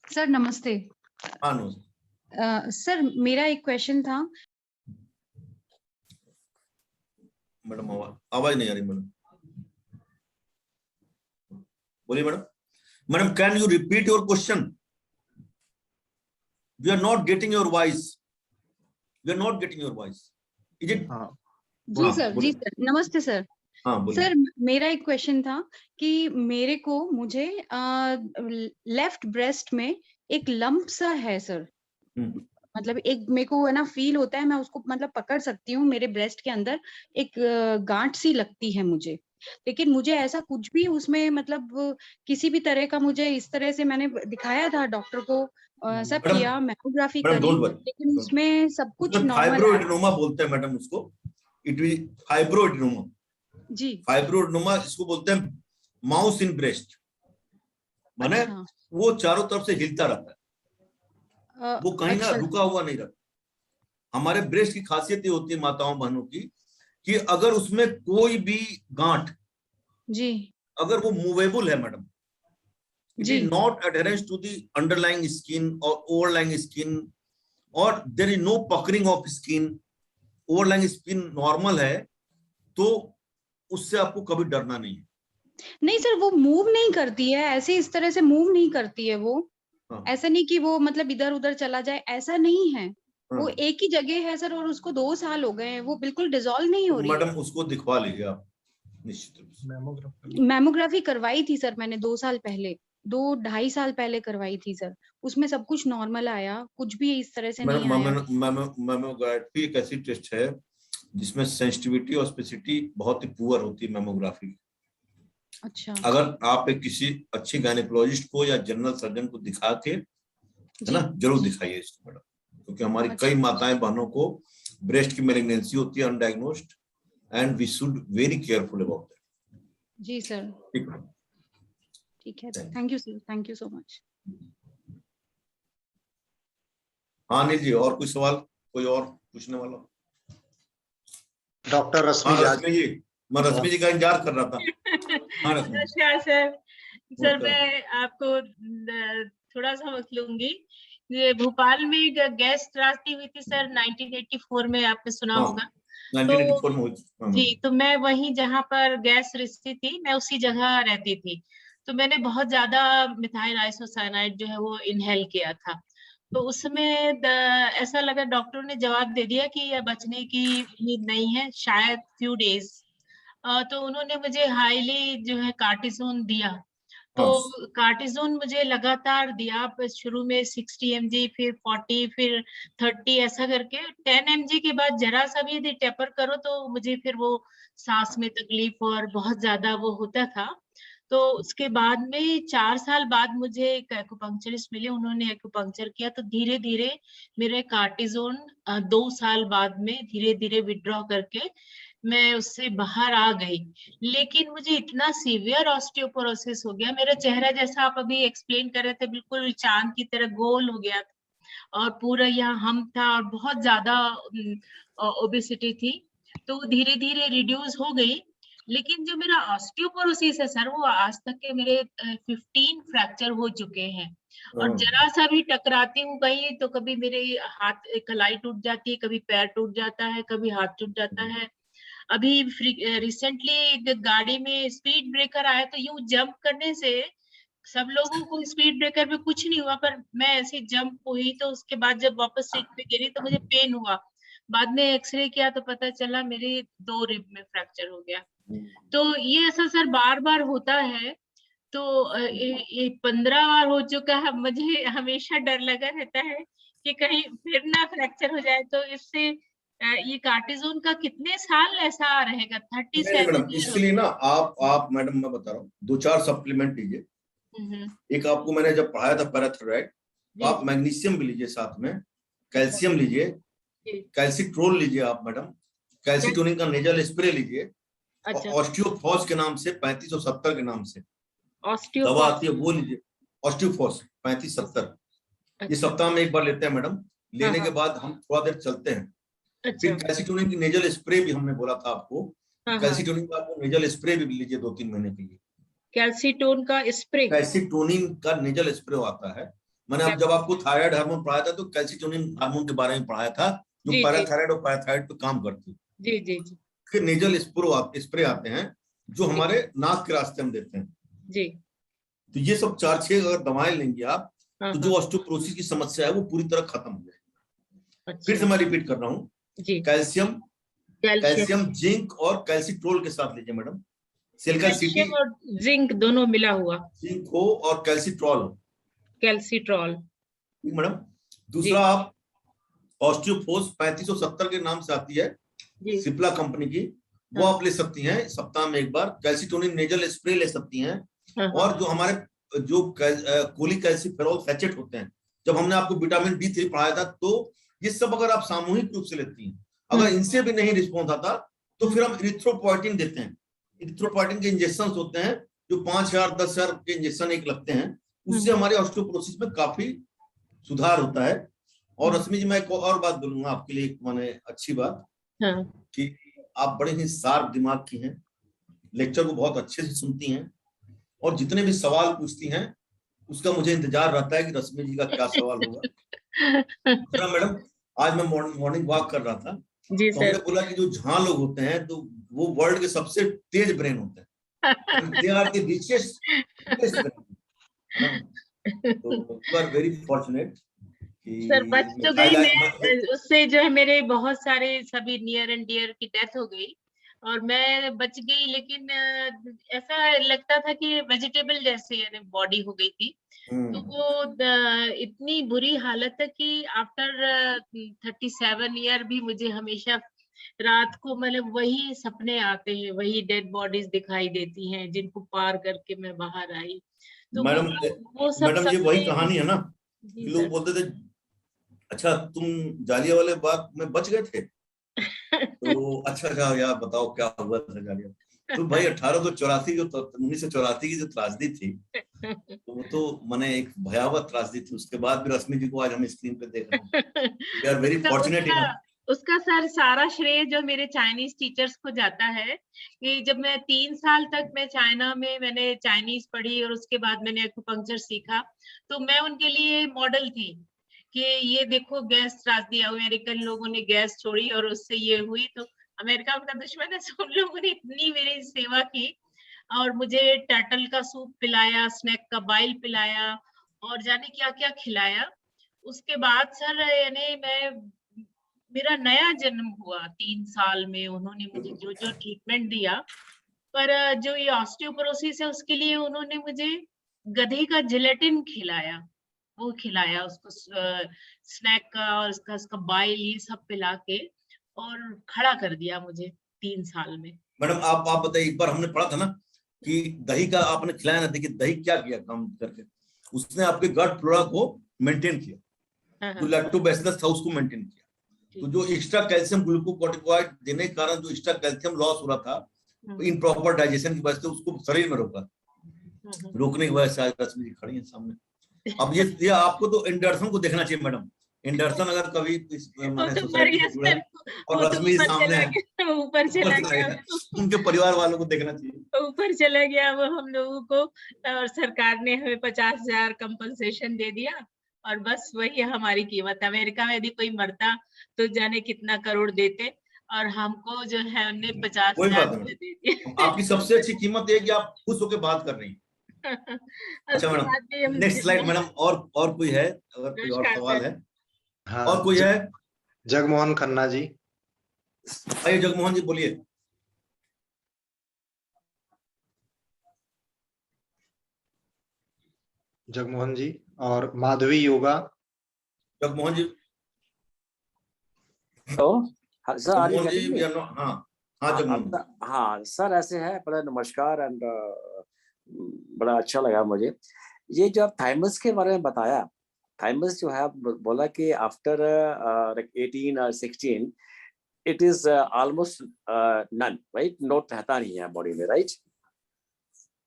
सर नमस्ते। हाँ नमस्ते। सर मेरा एक क्वेश्चन था। मैडम आवाज नहीं आ रही मैडम, बोलिए madam. Madam can you repeat your question? We are not getting your voice, we are not getting your voice. Is it? जी सर, जी सर, नमस्ते सर। हाँ बोलिए। सर मेरा एक क्वेश्चन था कि मुझे लेफ्ट ब्रेस्ट में एक लंप सा है सर। मतलब एक मेरे को है ना फील होता है, मैं उसको मतलब पकड़ सकती हूँ, मेरे ब्रेस्ट के अंदर एक गांठ सी लगती है मुझे। लेकिन मुझे ऐसा कुछ भी उसमें मतलब किसी भी तरह का, मुझे इस तरह से मैंने दिखाया था डॉक्टर को, सब किया, मैमोग्राफी करी, लेकिन उसमें सब कुछ नॉर्मल है। फाइब्रोएडेनोमा बोलते हैं मैडम उसको। It is फाइब्रोएडेनोमा। जी, फाइब्रोएडेनोमा इसको बोलते हैं माउस इन ब्रेस्ट। माने अच्छा। वो चारों तरफ से हिलता रहता है, वो कहीं ना अच्छा। रुका हुआ नहीं रहता। हमारे ब्रेस्ट की खासियत ये होती है माताओं बहनों की कि अगर उसमें कोई भी गांठ जी, अगर वो मूवेबल है मैडम, इट जी, is not adherence to the underlying skin और ओवरलाइंग स्किन, और there is no puckering of skin, overlying skin normal है, तो उससे आपको कभी डरना नहीं है। नहीं सर, वो मूव नहीं करती है ऐसे, इस तरह से मूव नहीं करती है वो। हाँ। ऐसा नहीं कि वो मतलब इधर उधर चला जाए, ऐसा नहीं है। हाँ। वो एक ही जगह है सर, और उसको 2 साल हो गए हैं, वो बिल्कुल डिसॉल्व नहीं हो रही है। मैडम उसको दिखवा लीजिए आप निश्चित रूप से। मैमोग्राफी करवाई थी सर मैंने 2 साल पहले, 2-2.5 साल पहले करवाई थी सर। उसमें सब कुछ नॉर्मल आया, कुछ भी इस तरह से नहीं आया। मैमोग्राफी एक ऐसी टेस्ट है जिसमें सेंसिटिविटी और स्पेसिफिसिटी बहुत ही पुअर होती है मैमोग्राफी। अच्छा। अगर आप एक किसी अच्छी गायनेकोलॉजिस्ट को या जनरल सर्जन को दिखा के, है ना, जरूर दिखाइए इसको मैडम, क्योंकि हमारी कई माताएं बहनों को ब्रेस्ट की मैलिग्नेंसी होती है undiagnosed, and we should very careful about that. जी सर, ठीक है, ठीक है। Thank you sir, thank you so much. हाँ अनिल जी, और कोई सवाल, कोई और पूछने वाला? डॉक्टर रश्मि जी, मैं रश्मि जी का इंतजार कर रहा था। हाँ नमस्कार सर। सर मैं आपको थोड़ा सा वक्त लूंगी। ये भोपाल में गैस त्रासदी हुई थी सर 1984 में, आपने सुना होगा। 1984 में हुई थी जी, तो मैं वहीं जहाँ पर गैस रिश्ती थी, मैं उसी जगह रहती थी। तो मैंने बहुत ज्यादा मिथाइल आइसोसाइनाइड जो है वो इनहेल किया था। तो उसमें ऐसा लगा, डॉक्टर ने जवाब दे दिया कि यह बचने की उम्मीद नहीं है, शायद फ्यू डेज। तो उन्होंने मुझे हाईली जो है कार्टिसोन दिया। तो कार्टिजोन मुझे लगातार दिया, शुरू में 60 mg, फिर 40, फिर 30, ऐसा करके 10 mg के बाद जरा सा भी यदि टेपर करो तो मुझे फिर वो सांस में तकलीफ और बहुत ज्यादा वो होता था। तो उसके बाद में 4 साल बाद मुझे एक एक्यूपंक्चरिस्ट मिले, उन्होंने एक्यूपंक्चर किया, तो धीरे धीरे मेरे कार्टिजोन 2 साल बाद में धीरे धीरे विड्रॉ करके मैं उससे बाहर आ गई। लेकिन मुझे इतना सीवियर ऑस्टियोपोरोसिस हो गया, मेरा चेहरा जैसा आप अभी एक्सप्लेन कर रहे थे बिल्कुल चांद की तरह गोल हो गया था और पूरा यहाँ हम था और बहुत ज्यादा ओबेसिटी थी, तो धीरे धीरे रिड्यूस हो गई। लेकिन जो मेरा ऑस्टियोपोरोसिस है सर, वो आज तक के मेरे 15 फ्रैक्चर हो चुके हैं और जरा सा भी टकराती हूँ कहीं तो कभी मेरे हाथ कलाई टूट जाती है, कभी पैर टूट जाता है, कभी हाथ टूट जाता है। अभी रिसेंटली गाड़ी में स्पीड ब्रेकर आया तो यूं जंप करने से सब लोगों को स्पीड ब्रेकर पे कुछ नहीं हुआ, पर मैं ऐसे जंप हुई तो उसके बाद जब वापस सीट पे गिरी तो मुझे पेन हुआ। बाद में एक्सरे किया तो पता चला मेरे 2 रिब में फ्रैक्चर हो गया। तो ये ऐसा सर बार बार होता है। तो ये 15 बार हो चुका है, मुझे हमेशा डर लगा रहता है कि कहीं फिर ना फ्रैक्चर हो जाए। तो इससे ये कार्टिजोन का कितने साल ऐसा रहेगा? 37 मैडम, इसके लिए ना आप मैडम मैं बता रहा हूँ 2-4 सप्लीमेंट लीजिए। एक आपको मैंने जब पढ़ाया था पैराथायराइड, तो आप मैग्नीशियम भी लीजिए, साथ में कैल्शियम लीजिए, कैल्सिट्रोल लीजिए आप मैडम, कैल्सिटोनिन का नेजल स्प्रे लीजिए, और ऑस्टियोफॉस के नाम से 3570 के नाम से दवा आती है वो लीजिए, ऑस्टियोफॉस 3570। ये सप्ताह में एक बार लेते हैं मैडम। लेने के बाद हम थोड़ा देर चलते हैं। फिर कैल्सिटोनिन की नेजल स्प्रे भी हमने बोला था आपको, कैल्सिटोनिन का आपको नेजल स्प्रे भी लीजिए 2-3 महीने के लिए। कैल्सिटोन का स्प्रे, कैल्सिटोनिन का नेजल स्प्रे आता है। मैंने अब जब आपको थायराइड हार्मोन पढ़ाया था तो कैल्सिटोनिन हार्मोन के बारे में पढ़ाया था, जो पैराथायराइड और पैराथायराइड पे काम करती है। जी जी जी। फिर नेजल स्प्रे आते हैं जो हमारे नाक के रास्ते हम देते हैं जी। तो ये सब 4-6 अगर दवाएं लेंगे आप तो जो ऑस्टियोपोरोसिस की समस्या है वो पूरी तरह खत्म हो जाएगी। फिर से मैं रिपीट कर रहा हूँ, कैल्शियम, जिंक और कैल्सिट्रोल के साथ लीजिए मैडम। कैल्शियम और जिंक दोनों मिला हुआ, जिंक हो और कैल्सिट्रोल ठीक मैडम। दूसरा आप ऑस्टियोफोर्स 3570 के नाम से आती है, सिप्ला कंपनी की, वो आप ले सकती हैं सप्ताह में एक बार। कैल्सिटोनिन नेजल स्प्रे ले सकती हैं। और जो हमारे जो कोलिकैल्सिफेरॉल सैचेट होते हैं, जब हमने आपको विटामिन D3 पढ़ाया था, तो ये सब अगर आप सामूहिक रूप से लेती हैं, अगर इनसे भी नहीं रिस्पॉन्स आता तो फिर हम इरिथ्रोपोइटिन देते हैं। इरिथ्रोपोइटिन के इंजेक्शन होते हैं जो 5000-10,000 के इंजेक्शन एक लगते हैं, उससे हमारे ऑस्टियोपोरोसिस में काफी सुधार होता है। और रश्मि जी, मैं एक और बात बोलूंगा आपके लिए, माने अच्छी बात, कि आप बड़े ही शार्प दिमाग की हैं, लेक्चर को बहुत अच्छे से सुनती हैं और जितने भी सवाल पूछती हैं उसका मुझे इंतजार रहता है कि रश्मि जी का क्या सवाल होगा। मैडम, आज मैं मॉर्निंग वॉक कर रहा था, जी तो हमने बोला कि जो झां लोग होते हैं तो वो वर्ल्ड के सबसे तेज ब्रेन होते हैं। They are the richest brain. तो you are very fortunate. Sir बच तो गई मैं, उससे जो है मेरे बहुत सारे सभी नियर एंड डियर की डेथ हो गई और मैं बच गई। लेकिन ऐसा लगता था कि वेजिटेबल जैसे यानी बॉडी हो गई थी। तो वो इतनी बुरी हालत है कि आफ्टर 37 ईयर भी मुझे हमेशा रात को मतलब वही सपने आते हैं, वही डेड बॉडीज दिखाई देती हैं जिनको पार करके मैं बाहर आई। तो मैडम ये वही कहानी है ना, लोग बोलते थे अच्छा तुम जालिया वाले बाग में बच गए थे। तो अच्छा यार बताओ क्या हुआ था जालिया। तो भाई 1984 की जो त्रासदी थी, तो वो तो मैंने एक भयावह त्रासदी थी। उसके बाद भी रश्मि जी को आज हम स्क्रीन पे देख रहे हैं। We are very fortunate enough. उसका सर सारा श्रेय जो मेरे चाइनीज टीचर्स को जाता है कि जब मैं 3 साल तक मैं चाइना में मैंने चाइनीज पढ़ी और उसके बाद मैंने एक्यूपंक्चर सीखा, तो मैं उनके लिए मॉडल थी कि ये देखो गैस त्रासदी, अमेरिकन लोगों ने गैस छोड़ी और उससे ये हुई। तो अमेरिका का दुश्मन है, सब लोगों ने इतनी मेरी सेवा की और मुझे टर्टल का सूप पिलाया, स्नेक का बाइल पिलाया और जाने क्या क्या खिलाया। उसके बाद सर यानी मेरा नया जन्म हुआ 3 साल में। उन्होंने मुझे जो जो ट्रीटमेंट दिया, पर जो ये ऑस्टियोपोरोसिस है उसके लिए उन्होंने मुझे गधे का जिलेटिन खिलाया, वो खिलाया उसको, स्नैक का और उसका बाइल ये सब पिला के और खड़ा कर दिया मुझे 3 साल में। मैडम आप बताइए, एक बार हमने पढ़ा था ना कि दही का आपने खिलाया ना, देखिए दही क्या किया काम करके, उसने आपके गट फ्लोरा को मेंटेन किया, जो लैक्टोबैसिलस था उसको मेंटेन किया। तो जो एक्स्ट्रा कैल्शियम ग्लूकोकॉर्टिकॉइड देने के कारण जो एक्स्ट्रा कैल्शियम लॉस हो रहा था इन प्रॉपर डाइजेशन की वजह से, उसको शरीर में रोका, रोकने की वजह से आज रश्मि जी खड़ी है सामने। अब ये आपको तो एंडरसन को देखना चाहिए मैडम, एंडरसन अगर कभी और रश्मि सामने है, ऊपर चला गया, उनके परिवार वालों को देखना चाहिए, ऊपर चला गया वो हम लोगों को। और सरकार ने हमें 50,000 कंपनसेशन दे दिया और बस वही हमारी कीमत है। अमेरिका में यदि कोई मरता तो जाने कितना करोड़ देते, और हमको जो है उन्हें 50,000 दे दिए। आपकी सबसे अच्छी कीमत है कि आप खुश होकर बात कर रही हैं। अच्छा मैडम, नेक्स्ट स्लाइड मैडम। और कोई है, अगर कोई और सवाल है? हाँ, और कोई है? जगमोहन खन्ना जी। आइए जगमोहन जी बोलिए। जगमोहन जी और माधवी योगा। जगमोहन जी। तो सर जगमोहन जी, हाँ जगमोहन। हाँ सर, ऐसे है, बड़ा नमस्कार एंड बड़ा अच्छा लगा मुझे ये जो आप थाइमस के बारे में बताया। थाइमस जो है बोला कि आफ्टर 18 और 16 it is almost none, right, note रहता नहीं है बॉडी में, राइट।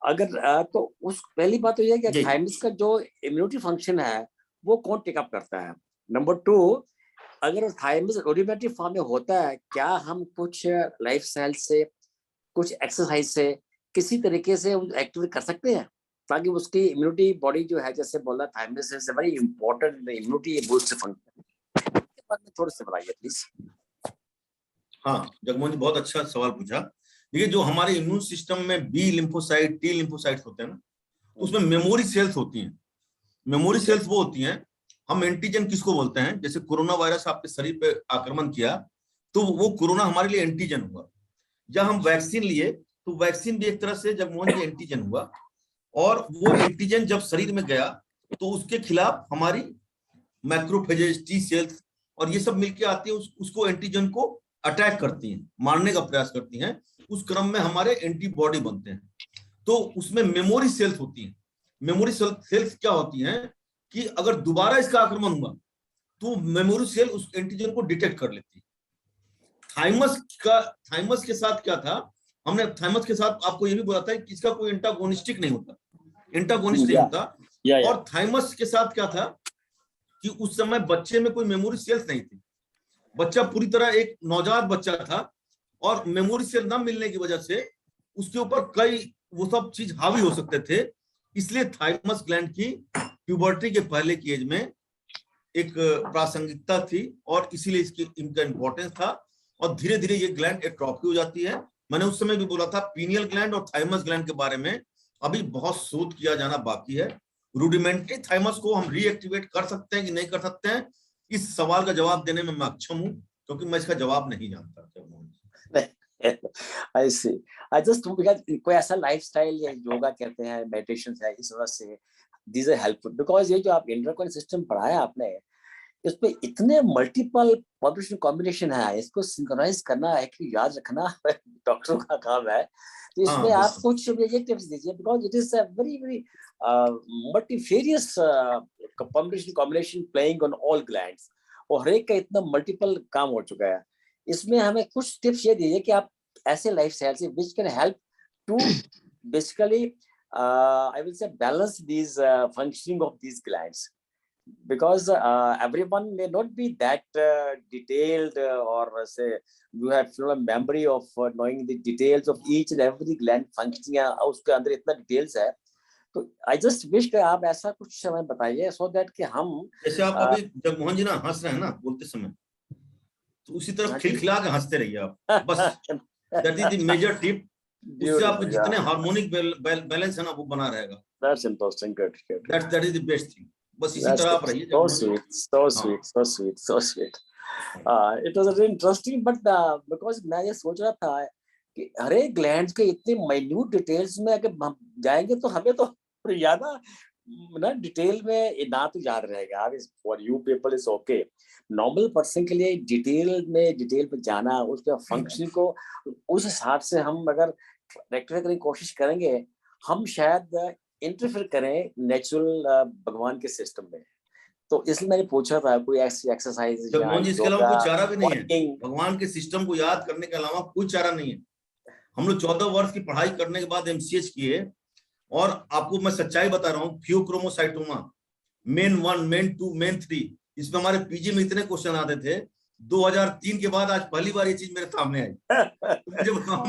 अगर तो उस पहली बात तो ये है कि थाइमस का जो इम्यूनिटी फंक्शन है वो कौन टेकअप करता है। नंबर 2, अगर थाइमस रूडिमेंटरी फॉर्म में होता है, क्या हम कुछ लाइफस्टाइल से, कुछ एक्सरसाइज से, किसी तरीके से एक्टिवेट कर सकते हैं ताकि उसकी इम्यूनिटी बॉडी जो है, जैसे बोला thymus is very important immunity boost function, इसके बारे में थोड़ा सा बताइए प्लीज। हाँ जगमोहन जी, बहुत अच्छा सवाल पूछा। देखिए, जो हमारे इम्यून सिस्टम में बी लिम्फोसाइट, टी लिम्फोसाइट्स होते हैं ना, उसमें मेमोरी सेल्स होती हैं। मेमोरी सेल्स वो होती हैं, हम एंटीजन किसको बोलते हैं, जैसे कोरोना वायरस आपके शरीर पे आक्रमण किया तो वो कोरोना हमारे लिए एंटीजन हुआ। जब हम वैक्सीन लिए तो वैक्सीन भी एक तरह से जगमोहन जी एंटीजन हुआ, और वो एंटीजन जब शरीर में गया तो उसके खिलाफ हमारी मैक्रोफेजेस, टी सेल्स और ये सब मिलके आती है, उसको एंटीजन को अटैक करती हैं, मारने का प्रयास करती हैं। उस क्रम में हमारे एंटीबॉडी बनते हैं। तो उसमें मेमोरी सेल्स होती हैं। मेमोरी सेल्स क्या होती हैं कि अगर दोबारा इसका आक्रमण हुआ तो मेमोरी सेल उस एंटीजन को डिटेक्ट कर लेती है। थाइमस के साथ क्या था, हमने थाइमस के साथ आपको ये भी बोला था कि इसका कोई एंटागोनिस्टिक नहीं होता, एंटागोनिस्ट नहीं होता। और थाइमस के साथ क्या था कि उस समय बच्चे में कोई मेमोरी सेल्स नहीं थी, बच्चा पूरी तरह एक नवजात बच्चा था, और मेमोरी सेल न मिलने की वजह से उसके ऊपर कई वो सब चीज हावी हो सकते थे। इसलिए थाइमस ग्लैंड की प्यूबर्टी के पहले की एज में एक प्रासंगिकता थी, और इसीलिए इनका इंपॉर्टेंस था। और धीरे धीरे ये ग्लैंड एट्रोफी हो जाती है। मैंने उस समय भी बोला था, पीनियल ग्लैंड और थाइमस ग्लैंड के बारे में अभी बहुत शोध किया जाना बाकी है। रूडिमेंट्री थाइमस को हम रीएक्टिवेट कर सकते हैं कि नहीं कर सकते हैं, इस सवाल का जवाब देने में मैं अक्षम हूं, क्योंकि मैं इसका जवाब नहीं जानता। I see. I just because कोई ऐसा लाइफस्टाइल या योगा कहते हैं, मेडिटेशन है, इस वजह से these are helpful because ये जो आप इंडोक्राइन सिस्टम पढ़ाया आपने, इसमें इतने मल्टीपल पॉपुलेशन कॉम्बिनेशन है, इसको सिंक्रोनाइज करना है कि याद रखना डॉक्टरों का काम है। तो इसमें आप कुछ ये टिप्स दीजिए because it is a very very multifarious population combination playing on all glands, और हर एक का इतना मल्टीपल काम हो चुका है। इसमें हमें कुछ टिप्स ये दीजिए कि आप ऐसे लाइफस्टाइल से which can help to basically I will say balance these functioning of these glands, because everyone may not be that detailed or say you have a memory of knowing the details of each and every gland functioning, उसके अंदर इतना details है। तो I just wish कि आप ऐसा कुछ हमें बताइए so that कि हम जैसे आप अभी जगमोहन जी ना हंस रहे हैं ना बोलते समय, तो उसी तरह खिलखिला के हंसते रहिए आप, बस that is the major tip। उससे आपको जितने हार्मोनिक बैलेंस है ना वो बना रहेगा। That's interesting, good, good। That is the best thing। बस इसी तरह आप रहिए। So sweet, so sweet, so sweet, so sweet। It was really interesting, but because मैं ये सोच रहा था कि हर एक ग्लैंड के इतने माइन्यूट डिटेल्स में अगर हम जाएंगे तो हमें तो और ज्यादा ना डिटेल में ना तो याद रहेगा। आप for you people is okay, normal person के लिए डिटेल पे जाना, उसके फंक्शन को उस हिसाब से हम अगर रेक्टिफाई करने की कोशिश करेंगे, हम शायद इंटरफेयर करें नेचुरल भगवान के सिस्टम में। तो इसलिए मैंने पूछा था कोई ऐसी एक्सरसाइज इसके अलावा कोई चारा भी नहीं है, भगवान के सिस्टम को याद करने के अलावा कोई चारा नहीं है। हम लोग 14 वर्ष की पढ़ाई करने के बाद MCH किए, और आपको मैं सच्चाई बता रहा हूँ, फियोक्रोमोसाइटोमा मेन 1, मेन 2, मेन 3, इसमें हमारे पीजी में इतने क्वेश्चन आते थे। 2003 के बाद आज पहली बार ये चीज मेरे सामने आई।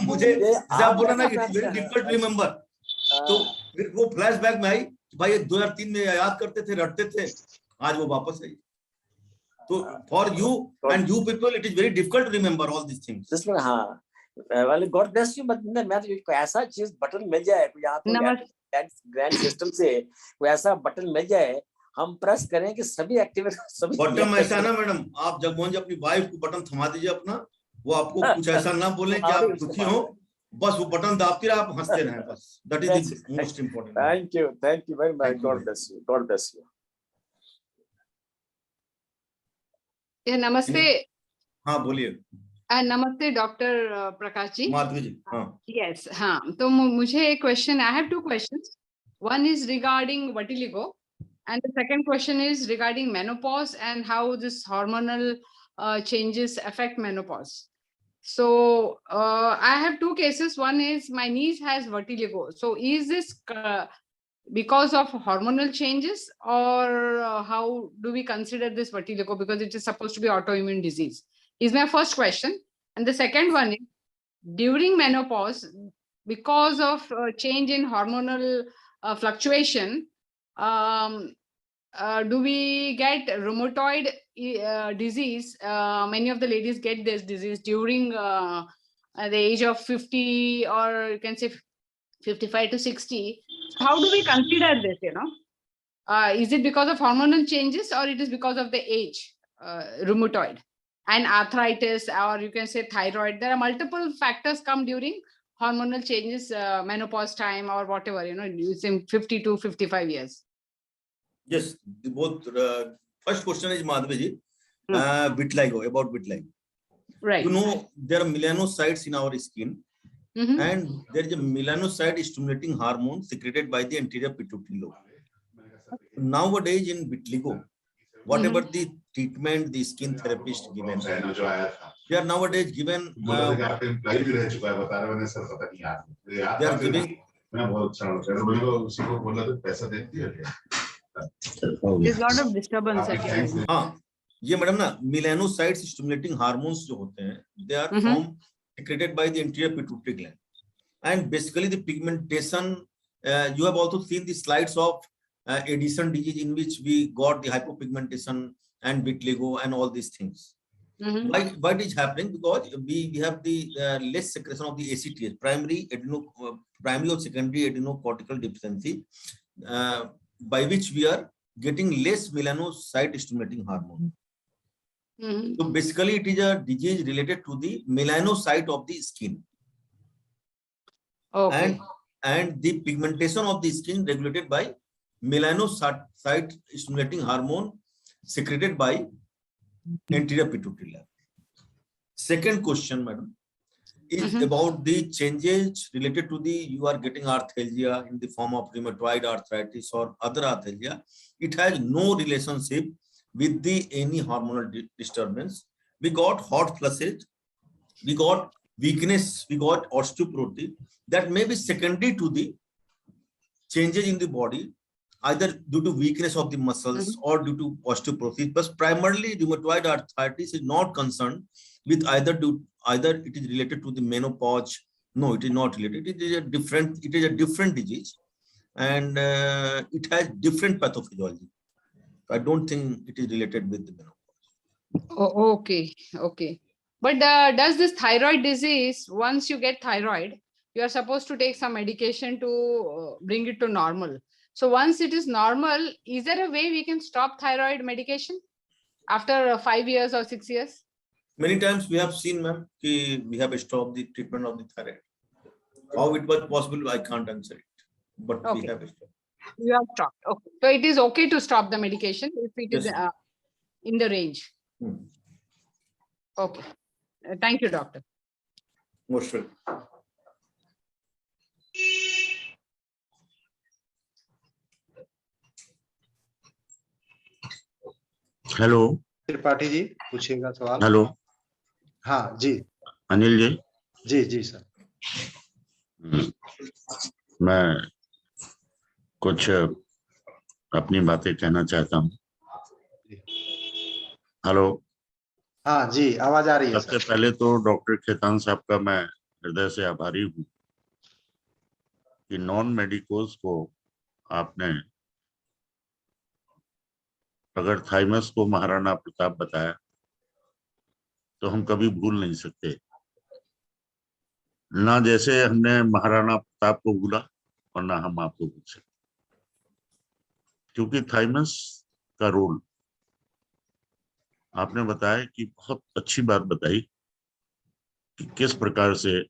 मुझे जब बोला ना कि वेरी डिफिकल्ट टू रिमेंबर, तो फिर वो फ्लैशबैक में आई कि भाई 2003 में याद करते थे, रटते थे, आज वो वापस आई। तो for you and you people it is very difficult to remember all this things. हाँ, वाले गॉड ब्लेस यू। मैं तो कोई ऐसा चीज बटन मिल जाए, कोई यहाँ तो ग्रैंड सिस्टम से कोई ऐसा बटन मिल जाए, हम प्रेस करें कि सभी एक्टिवेट, सभी बटन ऐसा ना मैडम, आप जगमोहन जी अपनी वाइफ को बटन थमा दीजिए अपना, वो आपको कुछ ऐसा ना बोले कि आप दुखी हो, बस वो बटन दाबती रहे, आप हंसते रहे, बस। That is the most important. Thank you very much, God bless you, God bless you. नमस्ते। हाँ बोलिए। नमस्ते डॉक्टर प्रकाश जी। माधवी जी। हाँ यस, हाँ, तो मुझे एक question, I have 2 questions. One is regarding vitiligo, and the second question is regarding menopause and how this hormonal changes affect menopause. So I have 2 cases. One is my niece has vitiligo. So is this because of hormonal changes, or how do we consider this vitiligo, because it is supposed to be autoimmune disease? Is my first question. And the second one is, during menopause, because of change in hormonal fluctuation, do we get rheumatoid disease? Many of the ladies get this disease during the age of 50, or you can say 55 to 60. How do we consider this, is it because of hormonal changes, or it is because of the age, rheumatoid and arthritis, or you can say thyroid? There are multiple factors come during hormonal changes, menopause time, or whatever, it's in 50 to 55 years. Yes, both. First question is Madhvi ji, vitiligo, about vitiligo. Right. You know, there are melanocytes in our skin, and there is a melanocyte stimulating hormone secreted by the anterior pituitary lobe. Nowadays in vitiligo, whatever the treatment the skin therapist given, they are nowadays given. They are giving. There's a lot of disturbance. हाँ, ये madam ना melanocytes stimulating hormones जो होते हैं, they are formed secreted by the anterior pituitary gland, and basically the pigmentation. You have also seen the slides of Addison disease, in which we got the hypopigmentation and vitiligo and all these things. Why it is happening? Because we have the less secretion of the ACTH, primary or secondary adrenocortical deficiency, by which we are getting less melanocyte stimulating hormone. So basically it is a disease related to the melanocyte of the skin. Okay. And the pigmentation of the skin regulated by melanocyte stimulating hormone secreted by anterior pituitary gland. Second question, madam, is about the changes related to the, you are getting arthralgia in the form of rheumatoid arthritis or other arthralgia. It has no relationship with the any hormonal disturbance. We got hot flushes, we got weakness, we got osteoporosis that may be secondary to the changes in the body, either due to weakness of the muscles or due to osteoporosis. But primarily rheumatoid arthritis is not concerned with either it is related to the menopause. No, it is not related. It is a different disease, and it has different pathophysiology. I don't think it is related with the menopause. Oh, okay. But does this thyroid disease, once you get thyroid, you are supposed to take some medication to bring it to normal. So once it is normal, is there a way we can stop thyroid medication after 5 years or 6 years? Many times we have seen, ma'am, we have stopped the treatment of the thyroid. How it was possible, I can't answer it. But we have stopped. You have stopped. Okay. So it is okay to stop the medication if it is Yes. in the range. Okay. Thank you, doctor. Most welcome. Hello Tripathi ji पूछिएगा सवाल। Hello, हाँ जी, अनिल जी। जी जी sir. मैं कुछ अपनी बातें कहना चाहता हूँ। हेलो। हाँ जी, आवाज आ रही है सबसे सर। पहले तो डॉक्टर खेतान साहब का मैं हृदय से आभारी हूँ कि नॉन मेडिकोज को आपने अगर थाइमस को महाराणा प्रताप बताया तो हम कभी भूल नहीं सकते, ना जैसे हमने महाराणा प्रताप को भूला और ना हम आपको भूल सकते, क्योंकि थाइमस का रोल आपने बताया कि बहुत अच्छी बात बताई कि किस प्रकार से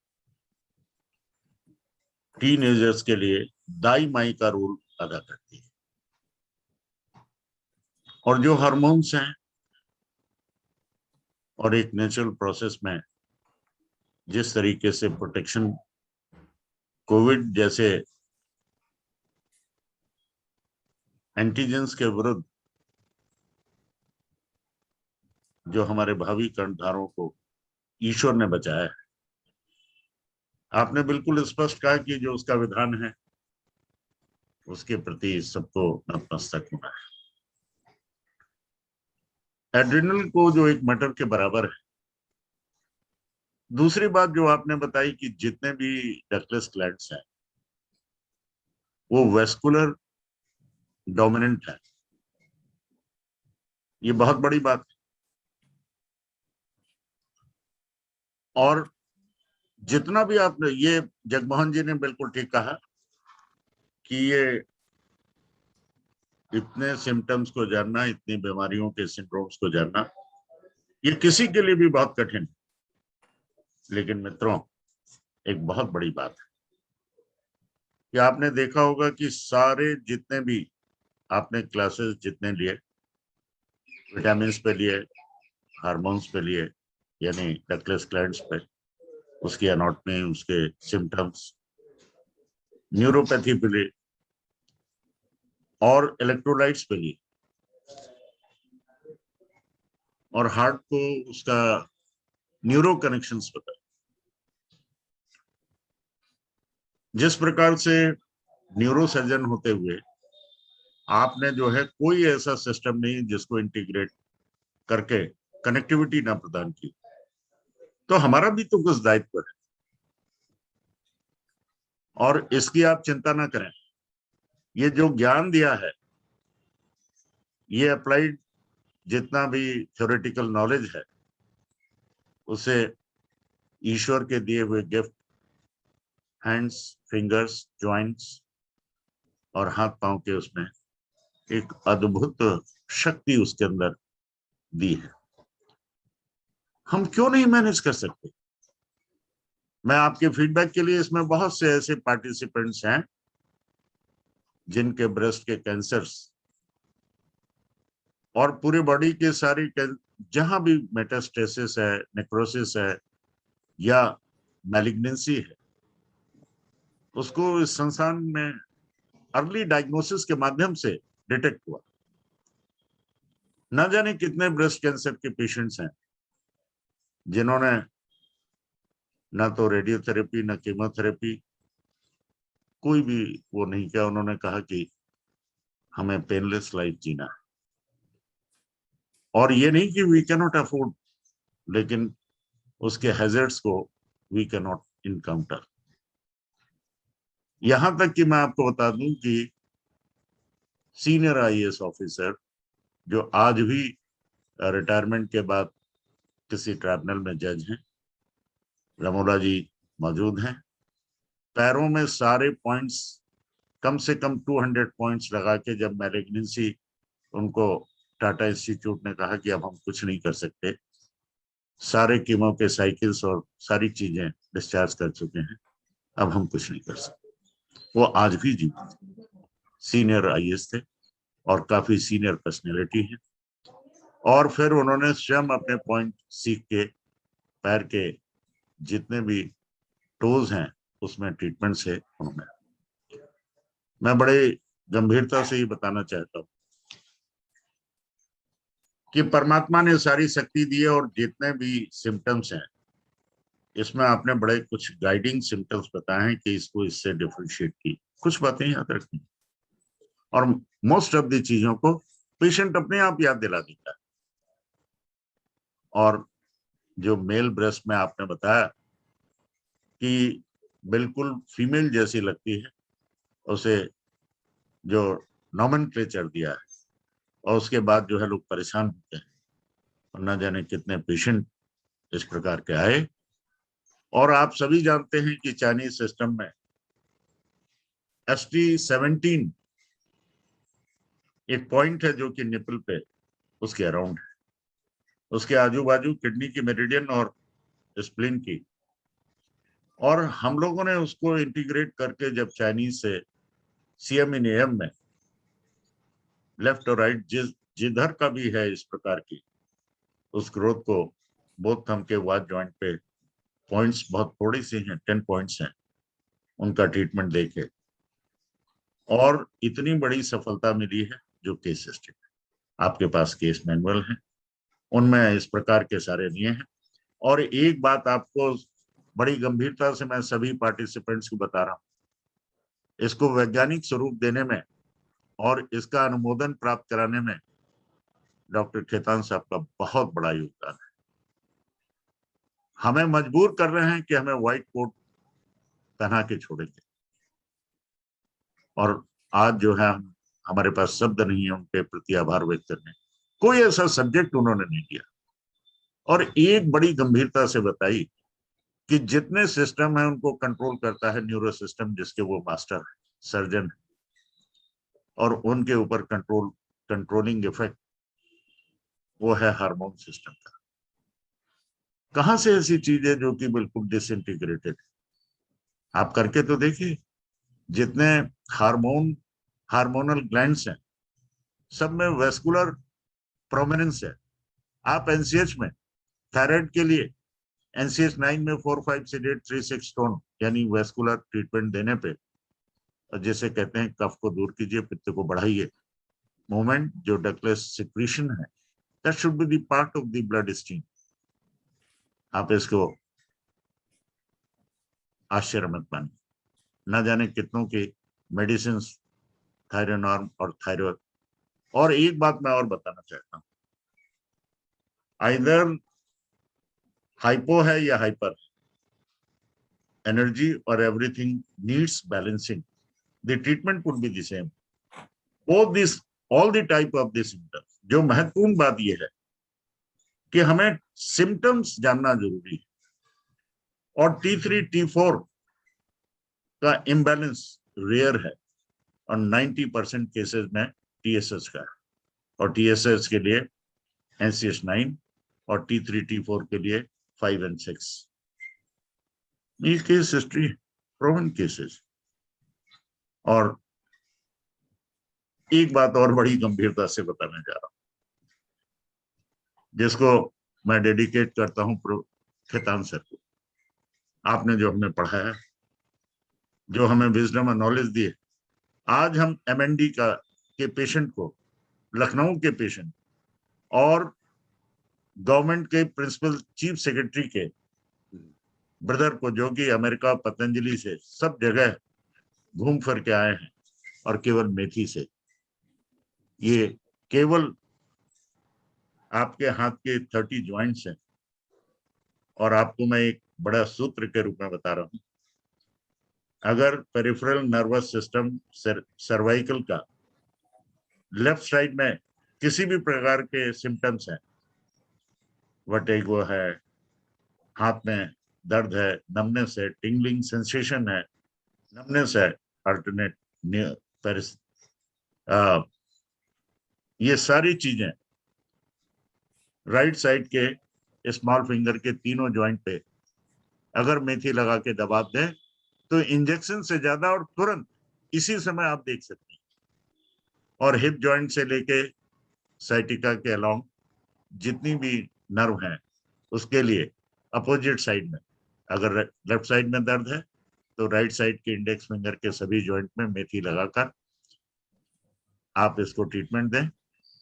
टीनेजर्स के लिए दाई माई का रोल अदा करती है, और जो हार्मोन्स हैं और एक नेचुरल प्रोसेस में जिस तरीके से प्रोटेक्शन कोविड जैसे एंटीजेंस के विरुद्ध जो हमारे भावी कर्णधारों को ईश्वर ने बचाया है, आपने बिल्कुल स्पष्ट कहा कि जो उसका विधान है उसके प्रति सबको नतमस्तक होना है। एड्रिनल को जो एक मटर के बराबर है। दूसरी बात जो आपने बताई कि जितने भी डक्टलेस ग्लैंड्स हैं वो वेस्कुलर डोमिनेंट है, ये बहुत बड़ी बात है। और जितना भी आपने, ये जगमोहन जी ने बिल्कुल ठीक कहा कि ये इतने सिम्टम्स को जानना, इतनी बीमारियों के सिंड्रोम्स को जानना, ये किसी के लिए भी बहुत कठिन है। लेकिन मित्रों, एक बहुत बड़ी बात है कि आपने देखा होगा कि सारे जितने भी आपने क्लासेस जितने लिए, विटामिन पे लिए, हार्मोन्स पे लिए, यानी डक्टलेस ग्लैंड्स पे, उसकी एनाटॉमी, उसके सिम्टम्स, न्यूरोपैथी पे लिए और इलेक्ट्रोलाइट्स पे लिए, और हार्ट को उसका न्यूरो कनेक्शंस पता। जिस प्रकार से न्यूरो सर्जन होते हुए आपने जो है कोई ऐसा सिस्टम नहीं जिसको इंटीग्रेट करके कनेक्टिविटी ना प्रदान की, तो हमारा भी तो कुछ दायित्व है। और इसकी आप चिंता ना करें, ये जो ज्ञान दिया है, ये अप्लाइड जितना भी थ्योरेटिकल नॉलेज है, उसे ईश्वर के दिए हुए गिफ्ट, हैंड्स, फिंगर्स, जॉइंट्स और हाथ पांव के, उसमें एक अद्भुत शक्ति उसके अंदर दी है। हम क्यों नहीं मैनेज कर सकते? मैं आपके फीडबैक के लिए, इसमें बहुत से ऐसे पार्टिसिपेंट्स हैं जिनके ब्रेस्ट के कैंसर्स और पूरे बॉडी के सारी, जहां भी मेटास्टेसिस है, नेक्रोसिस है या मैलिग्नेंसी है, उसको इस संस्थान में अर्ली डायग्नोसिस के माध्यम से डिटेक्ट हुआ। न जाने कितने ब्रेस्ट कैंसर के पेशेंट्स हैं जिन्होंने ना तो रेडियोथेरेपी, ना कीमोथेरेपी, कोई भी वो नहीं किया। उन्होंने कहा कि हमें पेनलेस लाइफ जीना है, और ये नहीं कि वी कैन नॉट अफोर्ड, लेकिन उसके हैजर्ड्स को वी कैन नॉट इनकाउंटर। यहां तक कि मैं आपको बता दूं कि सीनियर आईएएस ऑफिसर जो आज भी रिटायरमेंट के बाद किसी ट्राइब्यूनल में जज हैं, रमोला जी मौजूद हैं, पैरों में सारे पॉइंट्स, कम से कम 200 पॉइंट्स लगा के, जब मैलिग्नेंसी, उनको टाटा इंस्टीट्यूट ने कहा कि अब हम कुछ नहीं कर सकते, सारे कीमो के साइकिल्स और सारी चीजें डिस्चार्ज कर चुके हैं, अब हम कुछ नहीं कर सकते, वो आज भी जीवित। सीनियर आईएएस थे और काफी सीनियर पर्सनैलिटी है। और फिर उन्होंने स्वयं अपने पॉइंट सीख के पैर के जितने भी टोज हैं उसमें ट्रीटमेंट से उन्होंने, मैं बड़े गंभीरता से ये बताना चाहता हूँ कि परमात्मा ने सारी शक्ति दी है और जितने भी सिम्टम्स हैं इसमें आपने बड़े कुछ गाइडिंग सिम्टम्स बताए हैं कि इसको इससे डिफरेंशिएट की, कुछ बातें याद रखनी और मोस्ट ऑफ द चीजों को पेशेंट अपने आप याद दिला देता है। और जो मेल ब्रेस्ट में आपने बताया कि बिल्कुल फीमेल जैसी लगती है, उसे जो नॉमेनक्लेचर दिया है और उसके बाद जो है लोग परेशान होते हैं और न जाने कितने पेशेंट इस प्रकार के आए। और आप सभी जानते हैं कि चाइनीज सिस्टम में ST17 एक पॉइंट है जो कि निपल पे उसके अराउंड है, उसके आजू बाजू किडनी की मेरिडियन और स्प्लीन की, और हम लोगों ने उसको इंटीग्रेट करके जब चाइनीज से CM in AM में लेफ्ट और राइट जिधर का भी है इस प्रकार की उस ग्रोथ को बोथ थंब के वाद जॉइंट पे पॉइंट्स बहुत थोड़ी सी हैं, 10 पॉइंट्स हैं, उनका ट्रीटमेंट देखे और इतनी बड़ी सफलता मिली है। जो केस हिस्ट्री आपके पास केस मैनुअल है उनमें इस प्रकार के सारे नहीं हैं। और एक बात आपको बड़ी गंभीरता से मैं सभी पार्टिसिपेंट्स को बता रहा हूं, इसको वैज्ञानिक स्वरूप देने में और इसका अनुमोदन प्राप्त कराने में डॉक्टर खेतान साहब का बहुत बड़ा योगदान है। हमें मजबूर कर रहे हैं कि हमें व्हाइट कोट पहना के छोड़ेंगे, और आज जो है हमारे पास शब्द नहीं है उनके प्रति आभार व्यक्त करने। कोई ऐसा सब्जेक्ट उन्होंने नहीं दिया और एक बड़ी गंभीरता से बताई कि जितने सिस्टम है उनको कंट्रोल करता है न्यूरो सिस्टम, जिसके वो मास्टर है, सर्जन है, और उनके ऊपर कंट्रोलिंग इफेक्ट वो है हार्मोन सिस्टम का। कहां से ऐसी चीज है जो कि बिल्कुल डिसइंटीग्रेटेड है? आप करके तो देखिए, जितने हार्मोनल ग्लैंड्स हैं सब में वेस्कुलर प्रोमिनेंस है। आप एनसीएच में थायराइड के लिए NCH9 में 4-5 सेडेट 3-6 टोन यानी वेस्कुलर ट्रीटमेंट देने पे, जैसे कहते हैं कफ को दूर कीजिए, पित्त को बढ़ाइए, मूवमेंट जो डक्टलेस सिक्रीशन है that should be the part of the blood stream. आप इसको आश्चर्य मत मानिए, न जाने कितनों के मेडिसिन थायरोनॉर्म और थायरॉयड। और एक बात मैं और बताना चाहता हूं, आइदर हाइपो है या हाइपर, एनर्जी और everything needs balancing, the treatment would be the same. Both this all the type of the symptoms. जो महत्वपूर्ण बात यह है कि हमें सिम्टम्स जानना जरूरी है, और T3 T4 का इम्बैलेंस रेयर है और 90% केसेस में TSS का है, और TSS के लिए NCH9 और T3 T4 के लिए 5 and 6। ये केस हिस्ट्री प्रोवन केसेस। और एक बात और बड़ी गंभीरता से बताने जा रहा हूं, जिसको मैं डेडिकेट करता हूं खेतान सर को। आपने जो हमें पढ़ाया, जो हमें विजडम और नॉलेज दी, आज हम MND के पेशेंट को, लखनऊ के पेशेंट और गवर्नमेंट के प्रिंसिपल चीफ सेक्रेटरी के ब्रदर को, जो कि अमेरिका पतंजलि से सब जगह घूम फिर के आए हैं और केवल मेथी से, ये केवल आपके हाथ के 30 ज्वाइंट्स हैं। और आपको मैं एक बड़ा सूत्र के रूप में बता रहा हूं, अगर पेरिफेरल नर्वस सिस्टम सर्वाइकल का लेफ्ट साइड में किसी भी प्रकार के सिम्टम्स हैं, वर्टिगो है, हाथ में दर्द है, नमनेस है, टिंगलिंग सेंसेशन है, नमनेस है, अल्टरनेट ये सारी चीजें राइट साइड के स्मॉल फिंगर के तीनों जॉइंट पे अगर मेथी लगा के दबा दें तो इंजेक्शन से ज्यादा और तुरंत इसी समय आप देख सकते हैं और हिप जॉइंट से लेके साइटिका के अलोंग जितनी भी नर्व हैं उसके लिए अपोजिट साइड में, अगर लेफ्ट साइड में दर्द है तो राइट साइड के इंडेक्स फिंगर के सभी जॉइंट में मेथी लगाकर आप इसको ट्रीटमेंट दें,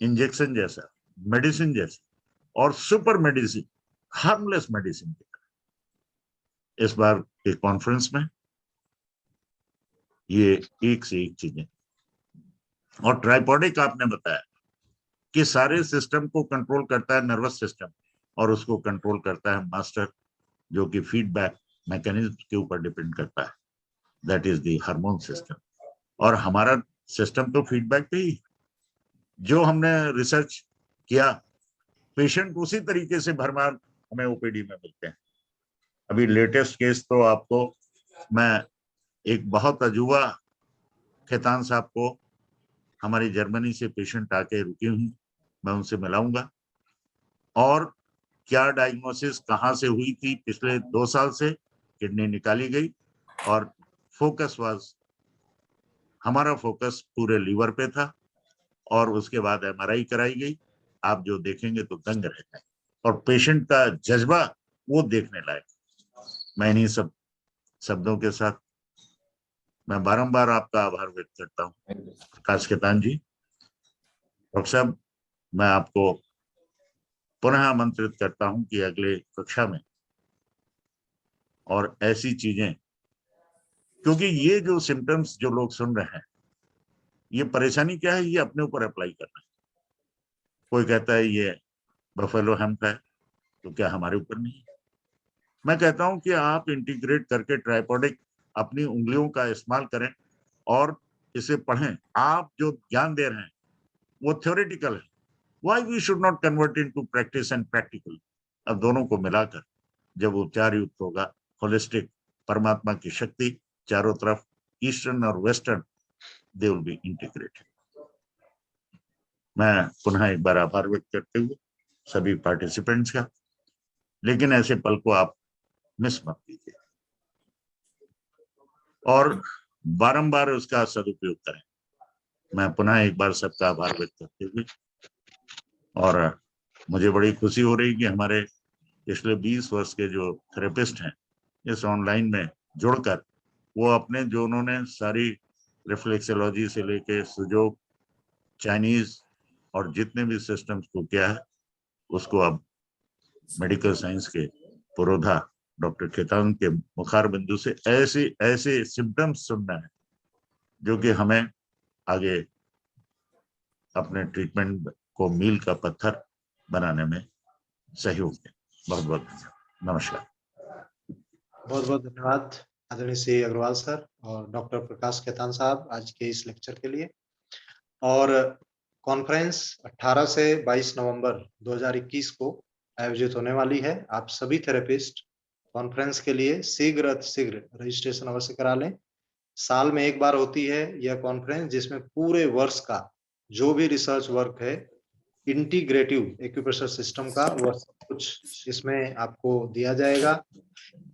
इंजेक्शन जैसा, मेडिसिन जैसा और सुपर मेडिसिन, हार्मलेस मेडिसिन। इस बार के कॉन्फ्रेंस में ये एक से एक चीजें। और ट्राइपॉडिक आपने बताया कि सारे सिस्टम को कंट्रोल करता है नर्वस सिस्टम, और उसको कंट्रोल करता है मास्टर, जो कि फीडबैक मैकेनिज्म के ऊपर डिपेंड करता है, that is the hormone system. और हमारा सिस्टम तो फीडबैक पे ही, जो हमने रिसर्च किया पेशेंट उसी तरीके से भरमार हमें ओपीडी में मिलते हैं। अभी लेटेस्ट केस तो आपको मैं एक बहुत अजूबा खेतान साहब को, हमारी जर्मनी से पेशेंट आके रुकी हुई, मैं उनसे मिलाऊंगा और क्या डायग्नोसिस कहाँ से हुई थी। पिछले 2 साल से किडनी निकाली गई और फोकस वाज, हमारा फोकस पूरे लीवर पे था और उसके बाद एमआरआई कराई गई। आप जो देखेंगे तो दंग रह जाएंगे और पेशेंट का जज्बा वो देखने लायक। मैं इन्हीं सब शब्दों के साथ मैं बारंबार आपका आभार व्यक्त करता हूँ प्रकाश खेतान जी। डॉक्टर साहब, मैं आपको पुनः आमंत्रित करता हूं कि अगले कक्षा में और ऐसी चीजें, क्योंकि ये जो सिम्टम्स जो लोग सुन रहे हैं, ये परेशानी क्या है, ये अपने ऊपर अप्लाई करना है। कोई कहता है ये बफेलो हेम्प है, तो क्या हमारे ऊपर नहीं है? मैं कहता हूं कि आप इंटीग्रेट करके ट्राइपॉडिक अपनी उंगलियों का इस्तेमाल करें और इसे पढ़ें। आप जो ज्ञान दे रहे हैं वो थ्योरेटिकल है, why we should not convert into practice and practical. अब दोनों को मिलाकर जब उपचार युक्त होगा, होलिस्टिक, परमात्मा की शक्ति चारों तरफ, ईस्टर्न और western, they will be integrated. मैं पुनः एक बार आभार व्यक्त करते हुए सभी पार्टिसिपेंट्स का, लेकिन ऐसे पल को आप मिस मत कीजिए और बारंबार उसका सदुपयोग करें। मैं पुनः एक बार सबका आभार व्यक्त करते हुए, और मुझे बड़ी खुशी हो रही कि हमारे पिछले 20 वर्ष के जो थेरेपिस्ट हैं इस ऑनलाइन में जुड़कर वो अपने जो उन्होंने सारी रिफ्लेक्सोलॉजी से लेके सुजोग, चाइनीज और जितने भी सिस्टम्स को किया है, उसको अब मेडिकल साइंस के पुरोधा डॉक्टर खेतान के मुखार बिंदु से ऐसे ऐसे सिम्टम्स सुनना है जो कि हमें आगे अपने ट्रीटमेंट को मील का पत्थर बनाने में सहयोग दें। बहुत बहुत नमस्कार। बहुत बहुत धन्यवाद आदरणीय श्री अग्रवाल सर और डॉक्टर प्रकाश खेतान साहब आज के इस लेक्चर के लिए। और कॉन्फ्रेंस 18 से 22 नवंबर 2021 को आयोजित होने वाली है। आप सभी थेरेपिस्ट कॉन्फ्रेंस के लिए शीघ्र अतिशीघ्र रजिस्ट्रेशन अवश्य करा लें। साल में एक बार होती है यह कॉन्फ्रेंस, जिसमें पूरे वर्ष का जो भी रिसर्च वर्क है इंटीग्रेटिव एक्यूप्रेशर सिस्टम का, वह सब कुछ इसमें आपको दिया जाएगा।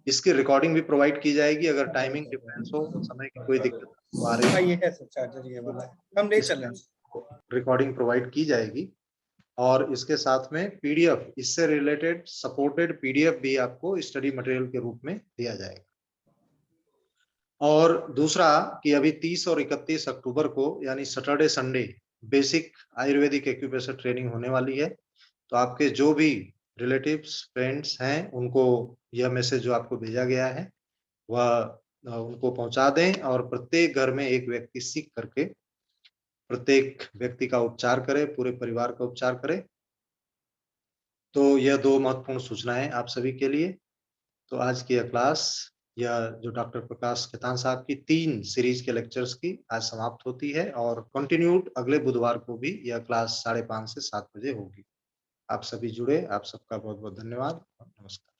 इसकी रिकॉर्डिंग भी प्रोवाइड की जाएगी। अगर टाइमिंग डिफरेंस हो, समय की कोई दिक्कत आ रही है, रिकॉर्डिंग प्रोवाइड की जाएगी। और इसके साथ में पीडीएफ, इससे रिलेटेड सपोर्टेड पीडीएफ भी आपको स्टडी मटेरियल के रूप में दिया जाएगा। और दूसरा कि अभी 30 और 31 अक्टूबर को यानी Saturday Sunday basic Ayurvedic acupressure training होने वाली है। तो आपके जो भी रिलेटिव्स, फ्रेंड्स हैं, उनको यह मैसेज जो आपको भेजा गया है वह उनको पहुंचा दें और प्रत्येक घर में एक व्यक्ति सीख करके प्रत्येक व्यक्ति का उपचार करे, पूरे परिवार का उपचार करे। तो यह 2 महत्वपूर्ण सूचनाएं आप सभी के लिए। तो आज की यह क्लास, यह जो डॉक्टर प्रकाश खेतान साहब की 3 सीरीज के लेक्चर्स की आज समाप्त होती है और कंटिन्यूड अगले बुधवार को भी यह क्लास 5:30 से 7 बजे होगी। आप सभी जुड़े, आप सबका बहुत बहुत धन्यवाद। नमस्कार।